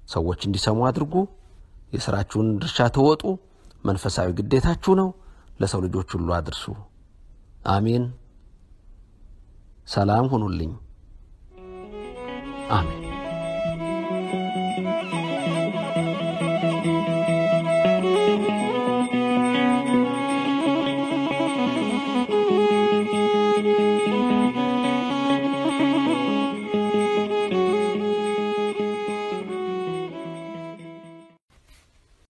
Speaker 1: ሰዎች እንዲሰሙ አድርጉ። የሥራችሁን ድርሻ ተወጡ። መንፈሳዊ ግዴታችሁ ነው። ለሰው ልጆች ሁሉ አድርሱ። አሜን። ሰላም ሁኑልኝ። አሜን።